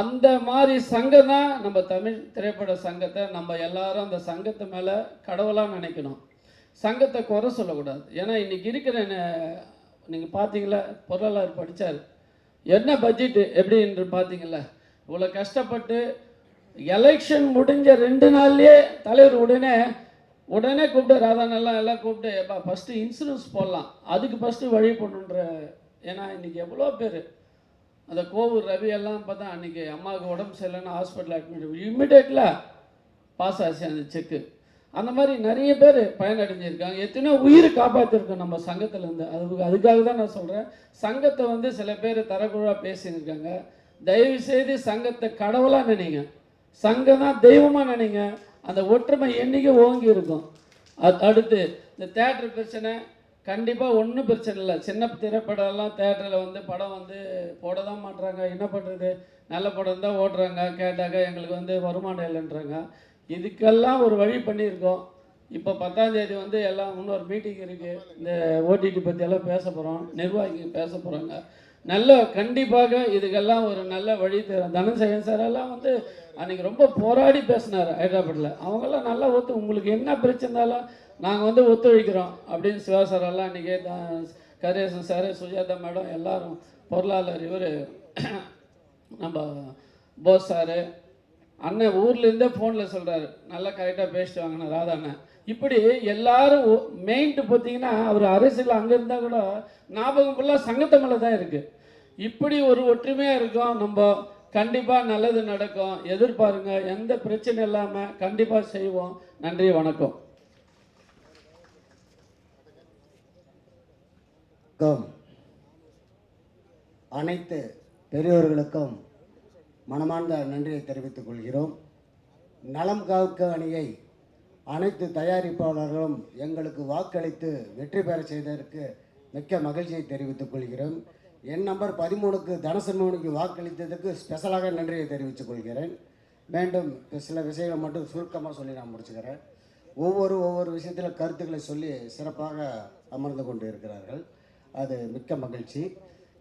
அந்த மாதிரி சங்கம் தான் நம்ம தமிழ் திரைப்பட சங்கத்தை. நம்ம எல்லாரும் அந்த சங்கத்தை மேலே கடவுளாக நினைக்கணும். சங்கத்தை குறை சொல்லக்கூடாது. ஏன்னா இன்றைக்கி இருக்கிற நீங்கள் பார்த்தீங்களா, பொருளாளர் படித்தார், என்ன பட்ஜெட்டு எப்படி என்று பார்த்தீங்களா. இவ்வளோ கஷ்டப்பட்டு எலெக்ஷன் முடிஞ்ச 2 நாள்லேயே தலைவர் உடனே கூப்பிட்டு ராதானெல்லாம் எல்லாம் கூப்பிட்டு ஃபஸ்ட்டு இன்சூரன்ஸ் போடலாம், அதுக்கு ஃபஸ்ட்டு வழி பண்ணுன்ற. ஏன்னா இன்றைக்கி எவ்வளோ பேர் அந்த கோவூர் ரவி எல்லாம் பார்த்தா அன்றைக்கி அம்மாவுக்கு உடம்பு சரியில்லைன்னு ஹாஸ்பிட்டல் அட்மிட், இம்மிடியேட்டில் பாஸ் ஆச்சு அந்த செக்கு. அந்த மாதிரி நிறைய பேர் பயனடைஞ்சிருக்காங்க. எத்தனையோ உயிர் காப்பாற்றிருக்கோம் நம்ம சங்கத்திலேருந்து. அதுக்காக தான் நான் சொல்கிறேன், சங்கத்தை வந்து சில பேர் தரக்குழுவாக பேசியிருக்காங்க. தயவுசெய்து சங்கத்தை கடவுளாக நினைங்க, சங்கம் தான் தெய்வமாக நினைங்க. அந்த ஒற்றுமை என்றைக்கு ஓங்கி இருக்கும். அடுத்து இந்த தேட்டர் பிரச்சனை கண்டிப்பாக ஒன்றும் பிரச்சனை இல்லை. சின்ன திரைப்படம்லாம் தேட்டரில் வந்து படம் வந்து போட தான் மாட்டுறாங்க. என்ன பண்ணுறது, நல்ல படம் தான் ஓட்டுறாங்க. கேட்டாக்கா எங்களுக்கு வந்து வருமானம் இல்லைன்றாங்க. இதுக்கெல்லாம் ஒரு வழி பண்ணியிருக்கோம். இப்போ 10ஆம் தேதி வந்து எல்லாம் இன்னொரு மீட்டிங் இருக்குது. இந்த ஓடிடி பற்றியெல்லாம் பேச போகிறோம், நிர்வாகிகள் பேச போகிறாங்க. நல்ல கண்டிப்பாக இதுக்கெல்லாம் ஒரு நல்ல வழி தரும். தனசேகரன் சார் எல்லாம் வந்து அன்றைக்கி ரொம்ப போராடி பேசினார் ஹைதராபாத்தில். அவங்கெல்லாம் நல்லா உங்களுக்கு என்ன பிரச்சனை இருந்தாலும் நாங்கள் வந்து ஒத்துழைக்கிறோம் அப்படின்னு சிவா சார் எல்லாம் இன்றைக்கி கரேசன் சார், சுஜாதா மேடம், எல்லாரும், பொருளாளர் இவர் நம்ம போஸ் சார், அண்ணன் ஊர்லேருந்தே ஃபோனில் சொல்கிறாரு, நல்லா கரெக்டாக பேசிட்டு வாங்கின ராதா அண்ணன். இப்படி எல்லாரும் மெயின்ட்டு பார்த்தீங்கன்னா அவர் அரசியல் அங்கே இருந்தால் கூட ஞாபகம் ஃபுல்லாக சங்கத்தை மேலே தான் இருக்குது. இப்படி ஒரு ஒற்றுமையாக இருக்கும். நம்ம கண்டிப்பாக நல்லது நடக்கும், எதிர்பாருங்க. எந்த பிரச்சனை இல்லாமல் கண்டிப்பாக செய்வோம். நன்றி, வணக்கம். அனைத்து பெரியோர்களுக்கும் மனமார்ந்த நன்றியை தெரிவித்துக் கொள்கிறோம். நலம் காக்க அணியை அனைத்து தயாரிப்பாளர்களும் எங்களுக்கு வாக்களித்து வெற்றி பெற செய்ததற்கு மிக்க மகிழ்ச்சியை தெரிவித்துக் கொள்கிறோம். என் நம்பர் 13க்கு தனசன்மோனிக்கு வாக்களித்ததுக்கு ஸ்பெஷலாக நன்றியை தெரிவித்துக் கொள்கிறேன். மீண்டும் சில விஷயங்களை மட்டும் சுருக்கமாக சொல்லி நான் முடிச்சுக்கிறேன். ஒவ்வொரு விஷயத்தில் கருத்துக்களை சொல்லி சிறப்பாக அமர்ந்து கொண்டு இருக்கிறார்கள். அது மிக்க மகிழ்ச்சி.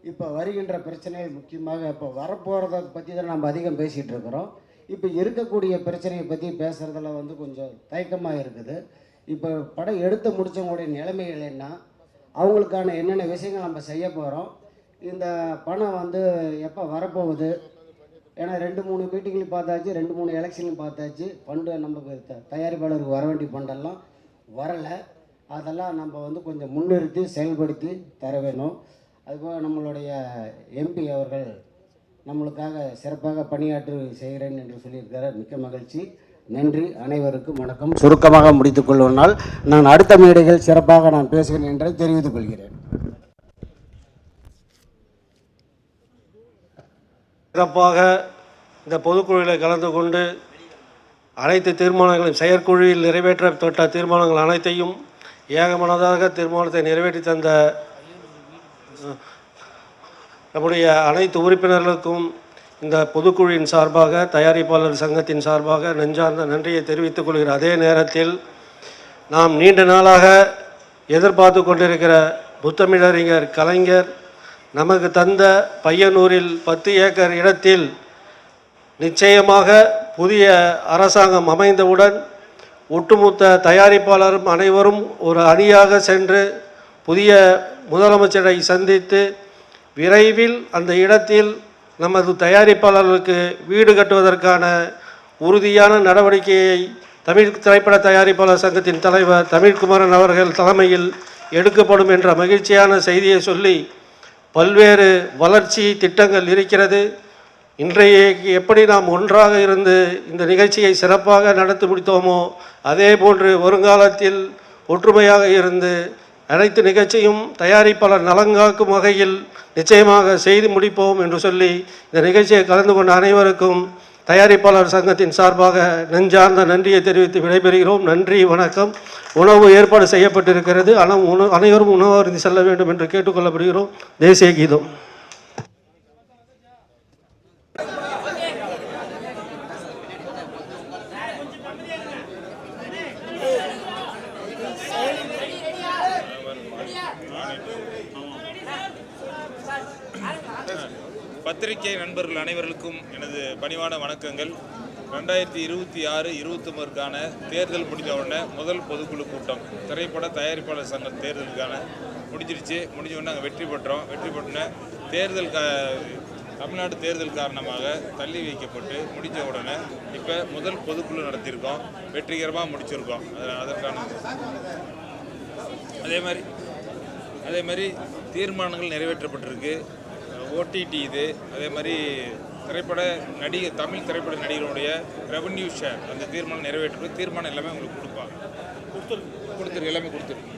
இப்போ வருகின்ற பிரச்சனைகள் முக்கியமாக இப்போ வரப்போகிறத பற்றி தான் நம்ம அதிகம் பேசிகிட்டு இருக்கிறோம். இப்போ இருக்கக்கூடிய பிரச்சனையை பற்றி பேசுகிறதுல வந்து கொஞ்சம் தயக்கமாக இருக்குது. இப்போ படம் எடுத்து முடித்தவங்களுடைய நிலைமைகள் என்ன, அவங்களுக்கான என்னென்ன விஷயங்கள் நம்ம செய்ய போகிறோம், இந்த பணம் வந்து எப்போ வரப்போகுது, ஏன்னா 2-3 மீட்டிங்லையும் பார்த்தாச்சு, 2-3 எலெக்ஷன்லையும் பார்த்தாச்சு, ஃபண்டு நமக்கு தயாரிப்பாளருக்கு வர வேண்டிய ஃபண்டெல்லாம் வரலை. அதெல்லாம் நம்ம வந்து கொஞ்சம் முன்னிறுத்தி செயல்படுத்தி தர வேணும். அதுபோல் நம்மளுடைய எம்பி அவர்கள் நம்மளுக்காக சிறப்பாக பணியாற்றி செய்கிறேன் என்று சொல்லியிருக்கிறார். மிக்க மகிழ்ச்சி. நன்றி. அனைவருக்கும் வணக்கம். சுருக்கமாக முடித்துக் கொள்வதனால் நான் அடுத்த மேடைகள் சிறப்பாக நான் பேசுகிறேன் என்று தெரிவித்துக் கொள்கிறேன். சிறப்பாக இந்த பொதுக்குழுவில் கலந்து கொண்டு அனைத்து தீர்மானங்களையும் செயற்குழுவில் நிறைவேற்றப்பட்ட தீர்மானங்கள் அனைத்தையும் ஏகமனதாக தீர்மானத்தை நிறைவேற்றி தந்த நம்முடைய அனைத்து உறுப்பினர்களுக்கும் இந்த பொதுக்குழுவின் சார்பாக, தயாரிப்பாளர் சங்கத்தின் சார்பாக நெஞ்சார்ந்த நன்றியை தெரிவித்துக் கொள்கிற அதே நேரத்தில் நாம் நீண்ட நாளாக எதிர்பார்த்து கொண்டிருக்கிற முத்தமிழறிஞர் கலைஞர் நமக்கு தந்த பையனூரில் 10 ஏக்கர் இடத்தில் நிச்சயமாக புதிய அரசாங்கம் அமைந்தவுடன் ஒட்டுமொத்த தயாரிப்பாளரும் அனைவரும் ஒரு அணியாக சென்று புதிய முதலமைச்சரை சந்தித்து விரைவில் அந்த இடத்தில் நமது தயாரிப்பாளர்களுக்கு வீடு கட்டுவதற்கான உறுதியான நடவடிக்கையை தமிழ் திரைப்பட தயாரிப்பாளர் சங்கத்தின் தலைவர் தமிழ்குமரன் அவர்கள் தலைமையில் எடுக்கப்படும் என்ற மகிழ்ச்சியான செய்தியை சொல்லி, பல்வேறு வளர்ச்சி திட்டங்கள் இருக்கிறது. இன்றைய எப்படி நாம் ஒன்றாக இருந்து இந்த நிகழ்ச்சியை சிறப்பாக நடத்தி முடித்தோமோ அதே போன்று வருங்காலத்தில் ஒற்றுமையாக இருந்து அனைத்து நிகழ்ச்சியும் தயாரிப்பாளர் நலங்காக்கும் வகையில் நிச்சயமாக செய்து முடிப்போம் என்று சொல்லி இந்த நிகழ்ச்சியை கலந்து கொண்ட அனைவருக்கும் தயாரிப்பாளர் சங்கத்தின் சார்பாக நெஞ்சார்ந்த நன்றியை தெரிவித்து விடைபெறுகிறோம். நன்றி, வணக்கம். உணவு ஏற்பாடு செய்யப்பட்டிருக்கிறது. அனைவரும் உணவு அருந்தி செல்ல வேண்டும் என்று கேட்டுக்கொள்ளப்படுகிறோம். தேசிய கீதம். பத்திரிகை நண்பர்கள் அனைவருக்கும் எனது பணிவான வணக்கங்கள். 2026-29க்கான தேர்தல் முடிஞ்ச உடனே முதல் பொதுக்குழு கூட்டம் திரைப்பட தயாரிப்பாளர் சங்க தேர்தலுக்கான முடிஞ்சிருச்சு. முடிஞ்ச உடனே நாங்கள் வெற்றி பெற்றோன்னே தேர்தல் தமிழ்நாடு தேர்தல் காரணமாக தள்ளி வைக்கப்பட்டு முடிஞ்ச உடனே இப்போ முதல் பொதுக்குழு நடத்தியிருக்கோம். வெற்றிகரமாக முடிச்சிருக்கோம். அதற்கான அதே மாதிரி தீர்மானங்கள் நிறைவேற்றப்பட்டிருக்கு. ஓடிடி இது, அதே மாதிரி தமிழ் திரைப்பட நடிகருடைய ரெவன்யூ ஷேர் அந்த தீர்மானம் நிறைவேற்றப்பட்டு தீர்மானம் எல்லாமே உங்களுக்கு கொடுப்பாங்க. எல்லாமே கொடுத்துருக்கு.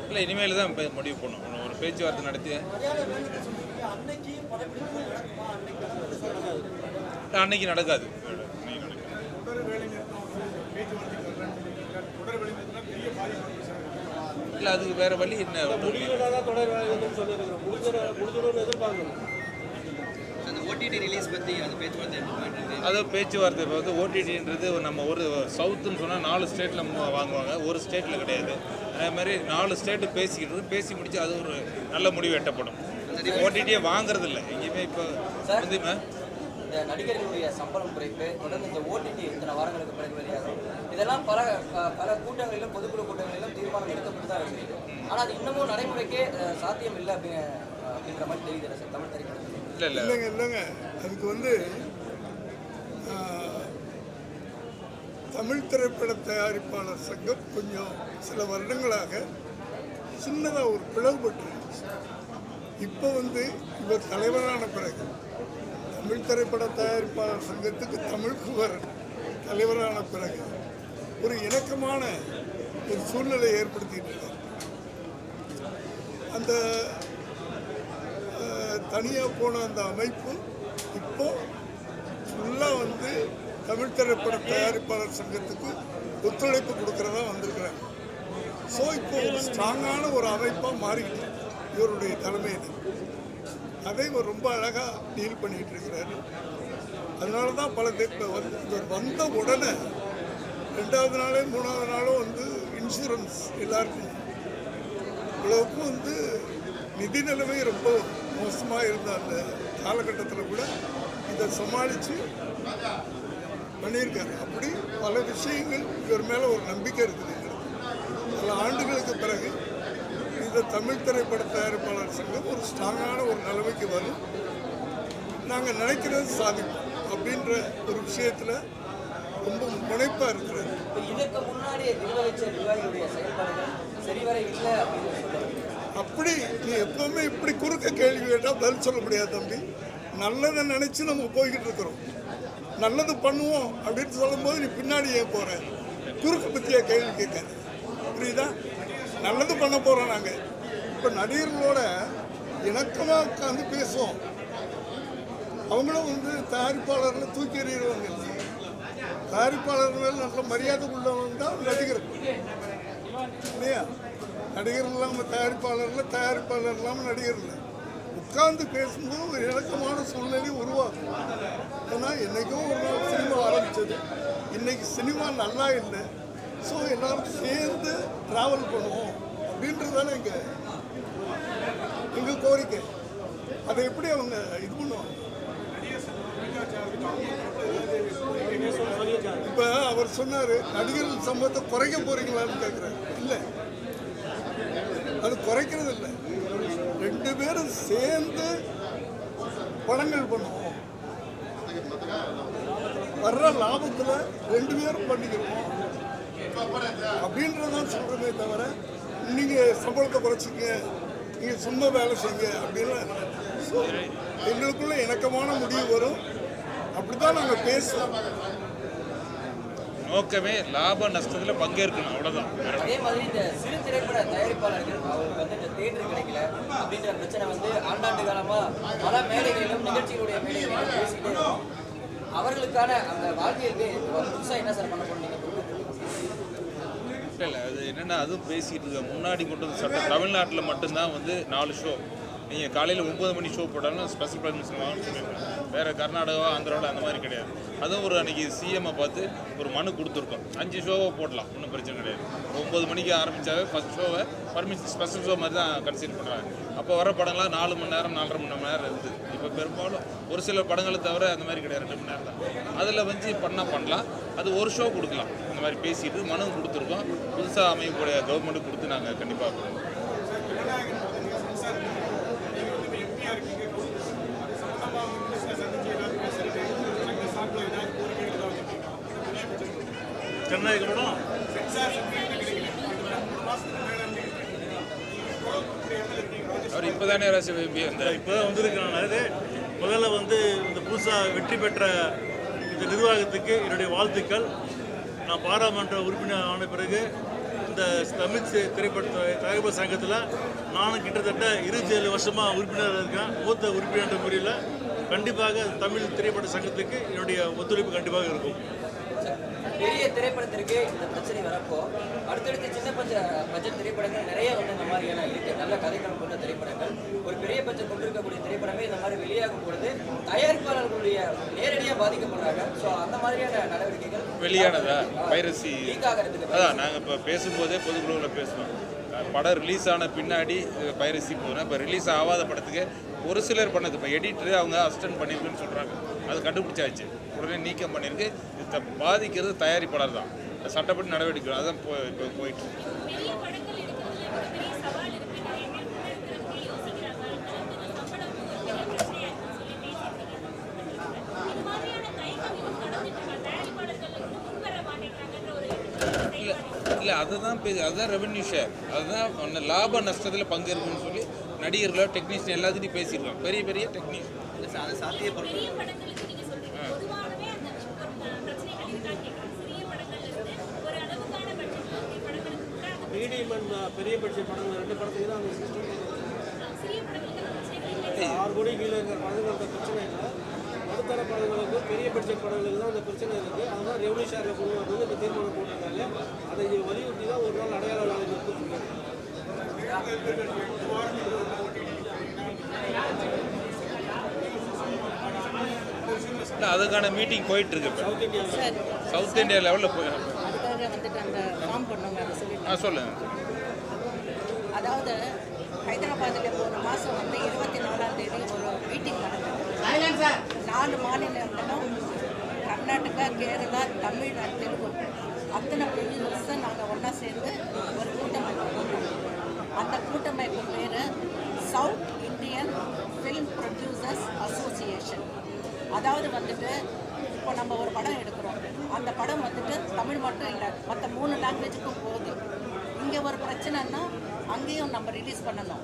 இல்லை, இனிமேல் தான் முடிவு பண்ணும். ஒரு பேச்சுவார்த்தை நடத்தி அன்னைக்கு நடக்காது. இல்லை, அதுக்கு வேற வழி என்ன? அது பேச்சுவார்த்தை. இப்போ வந்து ஓடிடின்றது நம்ம ஒரு சவுத்துன்னு சொன்னால் 4 ஸ்டேட்டில் வாங்குவாங்க, ஒரு ஸ்டேட்டில் கிடையாது. அதே மாதிரி 4 ஸ்டேட்டு பேசி முடிச்சு அது ஒரு நல்ல முடிவு எட்டப்படும். ஓடிடியை வாங்குறது இல்லை எங்கேயுமே. இப்போ வந்து இந்த நடிகர்களுடைய சம்பளம் குறைப்பு, தொடர்ந்து இந்த ஓடிடி இத்தனை வாரங்களுக்கு பிறகு வெளியாகும், இதெல்லாம் பல கூட்டங்களிலும் பொதுக்குழு கூட்டங்களிலும் தீர்மானம் எடுக்கப்பட்டு தான் இருக்குது. ஆனால் அது இன்னமும் நடைமுறைக்கே சாத்தியம் இல்லை அப்படின்ற மாதிரி தெரியுது சார் தமிழ் திரைப்படத்தில். இல்லைங்க அதுக்கு வந்து தமிழ் திரைப்பட தயாரிப்பாளர் சங்கம் கொஞ்சம் சில வருடங்களாக சின்னதாக ஒரு பிளவுபட்டுருந்துச்சு. இப்போ வந்து இவர் தலைவரான பிறகு தமிழ் திரைப்பட தயாரிப்பாளர் சங்கத்துக்கு தமிழ்குமரன் தலைவரான பிறகு ஒரு இணக்கமான ஒரு சூழ்நிலை ஏற்படுத்திட்டு இருக்கார். அந்த தனியாக போன அந்த அமைப்பு இப்போ ஃபுல்லாக வந்து தமிழ் திரைப்பட தயாரிப்பாளர் சங்கத்துக்கு ஒத்துழைப்பு கொடுக்குறதா வந்திருக்கிறாங்க. ஸோ இப்போ ஒரு ஸ்ட்ராங்கான ஒரு அமைப்பாக மாறிக்கிட்டு இவருடைய தலைமையில் அதை இவர் ரொம்ப அழகாக டீல் பண்ணிகிட்டு இருக்கிறாரு. அதனால தான் பல இப்போ வந்து இவர் வந்த உடனே 2வது நாளோ 3வது நாளோ வந்து இன்சூரன்ஸ் எல்லாருக்கும் இவ்வளவுக்கும் வந்து நிதி நிலைமை ரொம்ப மோசமாக இருந்த அந்த காலகட்டத்தில் கூட இதை சமாளித்து பண்ணியிருக்காரு. அப்படி பல விஷயங்கள் இவர் மேலே ஒரு நம்பிக்கை இருக்குது. பல ஆண்டுகளுக்கு பிறகு இந்த தமிழ் திரைப்பட தயாரிப்பாளர் சங்கம் ஒரு ஸ்ட்ராங்கான ஒரு நிலைமைக்கு வரும், நாங்கள் நினைக்கிறது சாதிப்போம் அப்படின்ற ஒரு விஷயத்தில் ரொம்ப முனைப்பாக இருக்கிறார். இதற்கு முன்னாடி நிர்வகிச்ச நிர்வாகிகளுடைய செயல்பாடுகள் சரிவர இல்லை அப்படின்னு சொல்லுவாங்க. அப்படி நீ எப்பவுமே இப்படி குறுக்க கேள்வி கேட்டால் பதில் சொல்ல முடியாது தம்பி. நல்லதை நினச்சி நம்ம போய்கிட்டு இருக்கிறோம், நல்லது பண்ணுவோம் அப்படின்னு சொல்லும்போது நீ பின்னாடி ஏன் போகிற, குறுக்கு பற்றியா கேள்வி கேட்காது, புரியுதா? நல்லது பண்ண போகிறோம் நாங்கள். இப்போ நடிகர்களோட இணக்கமாக உட்காந்து பேசுவோம், அவங்களும் வந்து தயாரிப்பாளர்களை தூக்கி எறிகிறவங்க இல்லை. தயாரிப்பாளர் மேல் நல்ல மரியாதை உள்ளவங்க தான் நடிகர்கள் இல்லையா? நடிகர் இல்லாமல் தயாரிப்பாளரில், தயாரிப்பாளர் இல்லாமல் நடிகர் இல்லை. உட்கார்ந்து பேசும்போது ஒரு இணக்கமான சூழ்நிலை உருவாகும். ஏன்னா என்றைக்கும் ஒரு நாள் சினிமா ஆரம்பித்தது, இன்றைக்கி சினிமா நல்லா இல்லை, ஸோ எல்லோரும் சேர்ந்து ட்ராவல் பண்ணுவோம் அப்படின்றது தானே எங்கள் கோரிக்கை. அதை எப்படி அவங்க இது பண்ணுவாங்க? இப்போ அவர் சொன்னார் நடிகர்கள் சம்பவத்தை குறைக்க போகிறீங்களான்னு கேட்குறாரு. இல்லை, அது குறைக்கிறது இல்லை, 2 பேரும் சேர்ந்து படங்கள் பண்ணுவோம், வர்ற லாபத்தில் 2 பேரும் பண்ணிக்கிறோம் அப்படின்றதான் சொல்கிறதே தவிர நீங்கள் சம்பளத்தை குறைச்சிங்க, நீங்கள் சும்மா வேலை செய்யுங்க அப்படின்லாம் இல்லை. ஸோ எங்களுக்குள்ள இணக்கமான முடிவு வரும், அப்படி தான் நாங்கள் பேசுவோம். நோக்கமே லாப நஷ்டத்தில் பங்கேற்கணும், அவ்வளோதான். அதே மாதிரி இந்த சிறு திரைப்பட தயாரிப்பாளர்கள் அவங்களுக்கு வந்து இந்த தேட்டர் கிடைக்கல அப்படின்ற பிரச்சனை வந்து ஆண்டாண்டு காலமாக பல மேடைகளிலும் நிகழ்ச்சிகளுடைய மேடைகளிலும் பேசிக்கிட்டே இருக்கோம். அவர்களுக்கான அந்த வாழ்க்கைக்கு புதுசாக என்ன சார் பண்ண போறீங்க? இல்லை அது என்னென்னா அதுவும் பேசிகிட்டு இருக்க முன்னாடி கொண்டு வந்து சட்டம் தமிழ்நாட்டில் மட்டும்தான் வந்து 4 ஷோ. நீங்கள் காலையில் 9 மணி ஷோ போட்டாலும் ஸ்பெஷல் பர்மிஷன் வாங்கணும்னு சொல்லியிருக்கோம். வேறு கர்நாடகா ஆந்திராவில் அந்த மாதிரி கிடையாது. அதுவும் ஒரு அன்றைக்கி சிஎம்ஐ பார்த்து ஒரு மனு கொடுத்துருக்கோம், 5 ஷோவை போடலாம், ஒன்றும் பிரச்சனை கிடையாது. 9 மணிக்கு ஆரம்பித்தாவே ஃபஸ்ட் ஷோவை பர்மிஷன் ஸ்பெஷல் ஷோ மாதிரி தான் கன்சிடர் பண்ணுறாங்க. அப்போ வர படங்கள்லாம் 4 மணி நேரம் 4.5 மணி நேரம் இருக்குது. இப்போ பெரும்பாலும் ஒரு சில படங்களை தவிர அந்த மாதிரி கிடையாது, 2 மணி நேரம் தான். அதில் வந்து பண்ணலாம், அது ஒரு ஷோ கொடுக்கலாம். இந்த மாதிரி பேசிட்டு மனு கொடுத்துருக்கோம். புதுசாக அமையக்கூடிய கவர்மெண்ட்டு கொடுத்து நாங்கள் கண்டிப்பாக அவர் இப்போ தானே இப்போ தான் வந்திருக்காங்க. அது முதல்ல வந்து இந்த புதுசாக வெற்றி பெற்ற இந்த நிர்வாகத்துக்கு என்னுடைய வாழ்த்துக்கள். நான் பாராளுமன்ற உறுப்பினர் ஆன பிறகு இந்த தமிழ் திரைப்பட தயாரிப்பு சங்கத்தில் நானும் கிட்டத்தட்ட 27 வருஷமாக உறுப்பினராக இருக்கேன். மூத்த உறுப்பினர் முறையில் கண்டிப்பாக தமிழ் திரைப்பட சங்கத்துக்கு என்னுடைய ஒத்துழைப்பு கண்டிப்பாக இருக்கும். பெரிய திரைப்படத்திற்கு இந்த பிரச்சனை வரப்போ அடுத்தடுத்து சின்ன பட்ஜெட் திரைப்படங்கள் நிறைய வந்து இந்த மாதிரியான இருக்குது. நல்ல கதைக்களம் கொண்ட திரைப்படங்கள், ஒரு பெரிய பட்ஜெட் கொண்டிருக்கக்கூடிய திரைப்படமே இந்த மாதிரி வெளியாகும் பொழுது தயாரிப்பாளர்களுடைய நேரடியாக பாதிக்கப்படுறாங்க. ஸோ அந்த மாதிரியான நடவடிக்கைகள் வெளியானதா பைரசி அதான் நாங்கள் இப்போ பேசும்போதே பொதுக்குழுவில் பேசுவோம். படம் ரிலீஸ் ஆன பின்னாடி பைரசி போதுனா, இப்போ ரிலீஸ் ஆகாத படத்துக்கு ஒரு சிலர் பண்ணது, இப்போ எடிட்டரு அவங்க அசிஸ்டன்ட் பண்ணியிருக்குன்னு சொல்கிறாங்க, அது கண்டுபிடிச்சாச்சு, உடனே நீக்கம் பண்ணியிருக்கு. இது பாதிக்கிறது தயாரிப்பாளர் தான், சட்டப்படி நடவடிக்கை அதுதான் இப்போ போயிட்டு. இல்லை அதுதான் ரெவென்யூ ஷேர், அதுதான் லாப நஷ்டத்தில் பங்கேற்குன்னு சொல்லி நடிகர்களோ டெக்னீஷியன் எல்லாத்துட்டையும் பேசியிருக்கோம். பெரிய பெரிய டெக்னீஷியன் அது சாத்தியப்படும். மீடியம் அண்ட் பெரிய பட்ஜெட் படங்கள் 2 படத்துக்கு தான் அந்த சிஸ்டம் 6 கோடி கீழே இருக்கிற படங்களுக்கு பிரச்சனை இல்லை. நடுத்தர படங்களுக்கு பெரிய பட்ஜெட் படங்களுக்கு தான் அந்த பிரச்சனை இருக்குது. அதுதான் ரெவன்யூ ஷேரில் கொண்டு வரது இப்போ தீர்மானம் போட்டிருக்காங்க. அதை வலியுறுத்தி தான் ஒரு நாள் அடையாள நாளை நிறுத்திருக்காங்க. அதுக்கான மீட்டிங் போயிட்டு இருக்கு. சவுத் இந்தியா லெவலில் போய் அதுக்காக வந்துட்டு அந்த ஃபார்ம் பண்ணுவாங்க அதை சொல்லிட்டு சொல்லுங்க. அதாவது ஹைதராபாத்தில் போன மாதம் வந்து 24ஆம் தேதி ஒரு மீட்டிங் நடந்தது. 4 மாநிலங்களும் கர்நாடகா, கேரளா, தமிழ்நாடு, தெலுங்கு அத்தனை ப்ரொடியூசர்ஸை நாங்கள் ஒன்றா சேர்ந்து ஒரு கூட்டமைப்பு போட்டோம். அந்த கூட்டமைப்பு பேர் south Indian film producers association. அதாவது வந்துட்டு இப்போ நம்ம ஒரு படம் எடுக்கிறோம், அந்த படம் வந்துட்டு தமிழ் மட்டும் இல்லை, மற்ற 3 லாங்குவேஜுக்கும் போகுது. இங்கே ஒரு பிரச்சனைன்னா அங்கேயும் நம்ம ரிலீஸ் பண்ணணும்.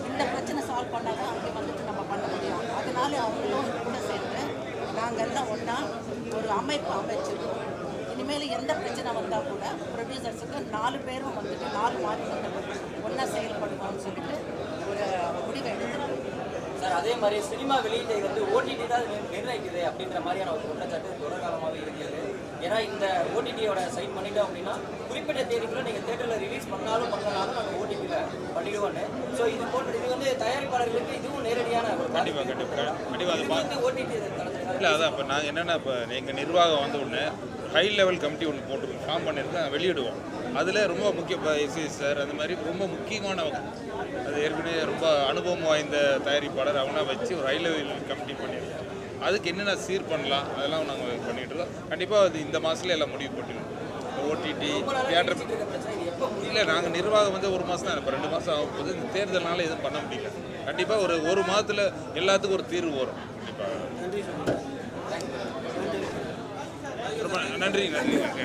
இந்த பிரச்சனை சால்வ் பண்ணால் தான் அங்கே வந்துட்டு நம்ம பண்ண முடியும். அதனால அவங்களும் கூட சேர்ந்து நாங்கள் எல்லாம் ஒன்றா ஒரு அமைப்பு அமைச்சிருக்கோம். இனிமேல் எந்த பிரச்சனை வந்தால் கூட ப்ரொடியூசர்ஸுக்கு 4 பேரும் வந்துட்டு 4 மாநிலங்கள் ஒன்றா செயல்படுவோம்னு சொல்லிட்டு ஒரு முடிவை எடுத்துருக்கோம். சார், அதே மாதிரி சினிமா வெளியீட்டை வந்து ஓடிடி தான் நிர்ணயிக்குது அப்படின்ற மாதிரியான ஒரு குற்றச்சாட்டு தொடர் காலமாகவே இருக்கிறது. ஏன்னா இந்த ஓடிடியோட சைன் பண்ணிட்டோம் அப்படின்னா குறிப்பிட்ட தேதிக்குள்ள நீங்கள் தேட்டரில் ரிலீஸ் பண்ணாலும் பண்ணாலும் நாங்கள் ஓடிடியில் பண்ணிடுவோன்னு. ஸோ இது போன்ற இது வந்து தயாரிப்பாளர்களுக்கு இதுவும் நேரடியான ஒரு கண்டிப்பாக ஓடிடி இல்லை. அதான் இப்போ நாங்கள் என்னென்னா, இப்போ எங்கள் நிர்வாகம் வந்து ஒன்று ஹை லெவல் கமிட்டி ஒன்று போட்டிருக்கோம், ஃபார்ம் பண்ணியிருக்கோம், வெளியிடுவோம். அதில் ரொம்ப முக்கிய எஸ்சி சார் அந்த மாதிரி ரொம்ப முக்கியமானவங்க, அது ஏற்கனவே ரொம்ப அனுபவம் வாய்ந்த தயாரிப்பாளர் அவங்களாம் வச்சு ஒரு ஹை லெவல் கமிட்டி பண்ணியிருக்கோம். அதுக்கு என்னென்ன சீர் பண்ணலாம் அதெல்லாம் நாங்கள் பண்ணிகிட்டு இருக்கோம். கண்டிப்பாக அது இந்த மாதத்துல எல்லாம் முடிவு பண்ணிடுவோம். ஓடிடி தியேட்டர் இல்லை, நாங்கள் நிர்வாகம் வந்து 1 மாதம் தான், இப்போ 2 மாதம் ஆகும் போது இந்த தேர்தல்னால எதுவும் பண்ண முடியல. கண்டிப்பாக ஒரு மாதத்தில் எல்லாத்துக்கும் ஒரு தீர்வு வரும். கண்டிப்பாக. ரொம்ப நன்றி நன்றி நன்றி.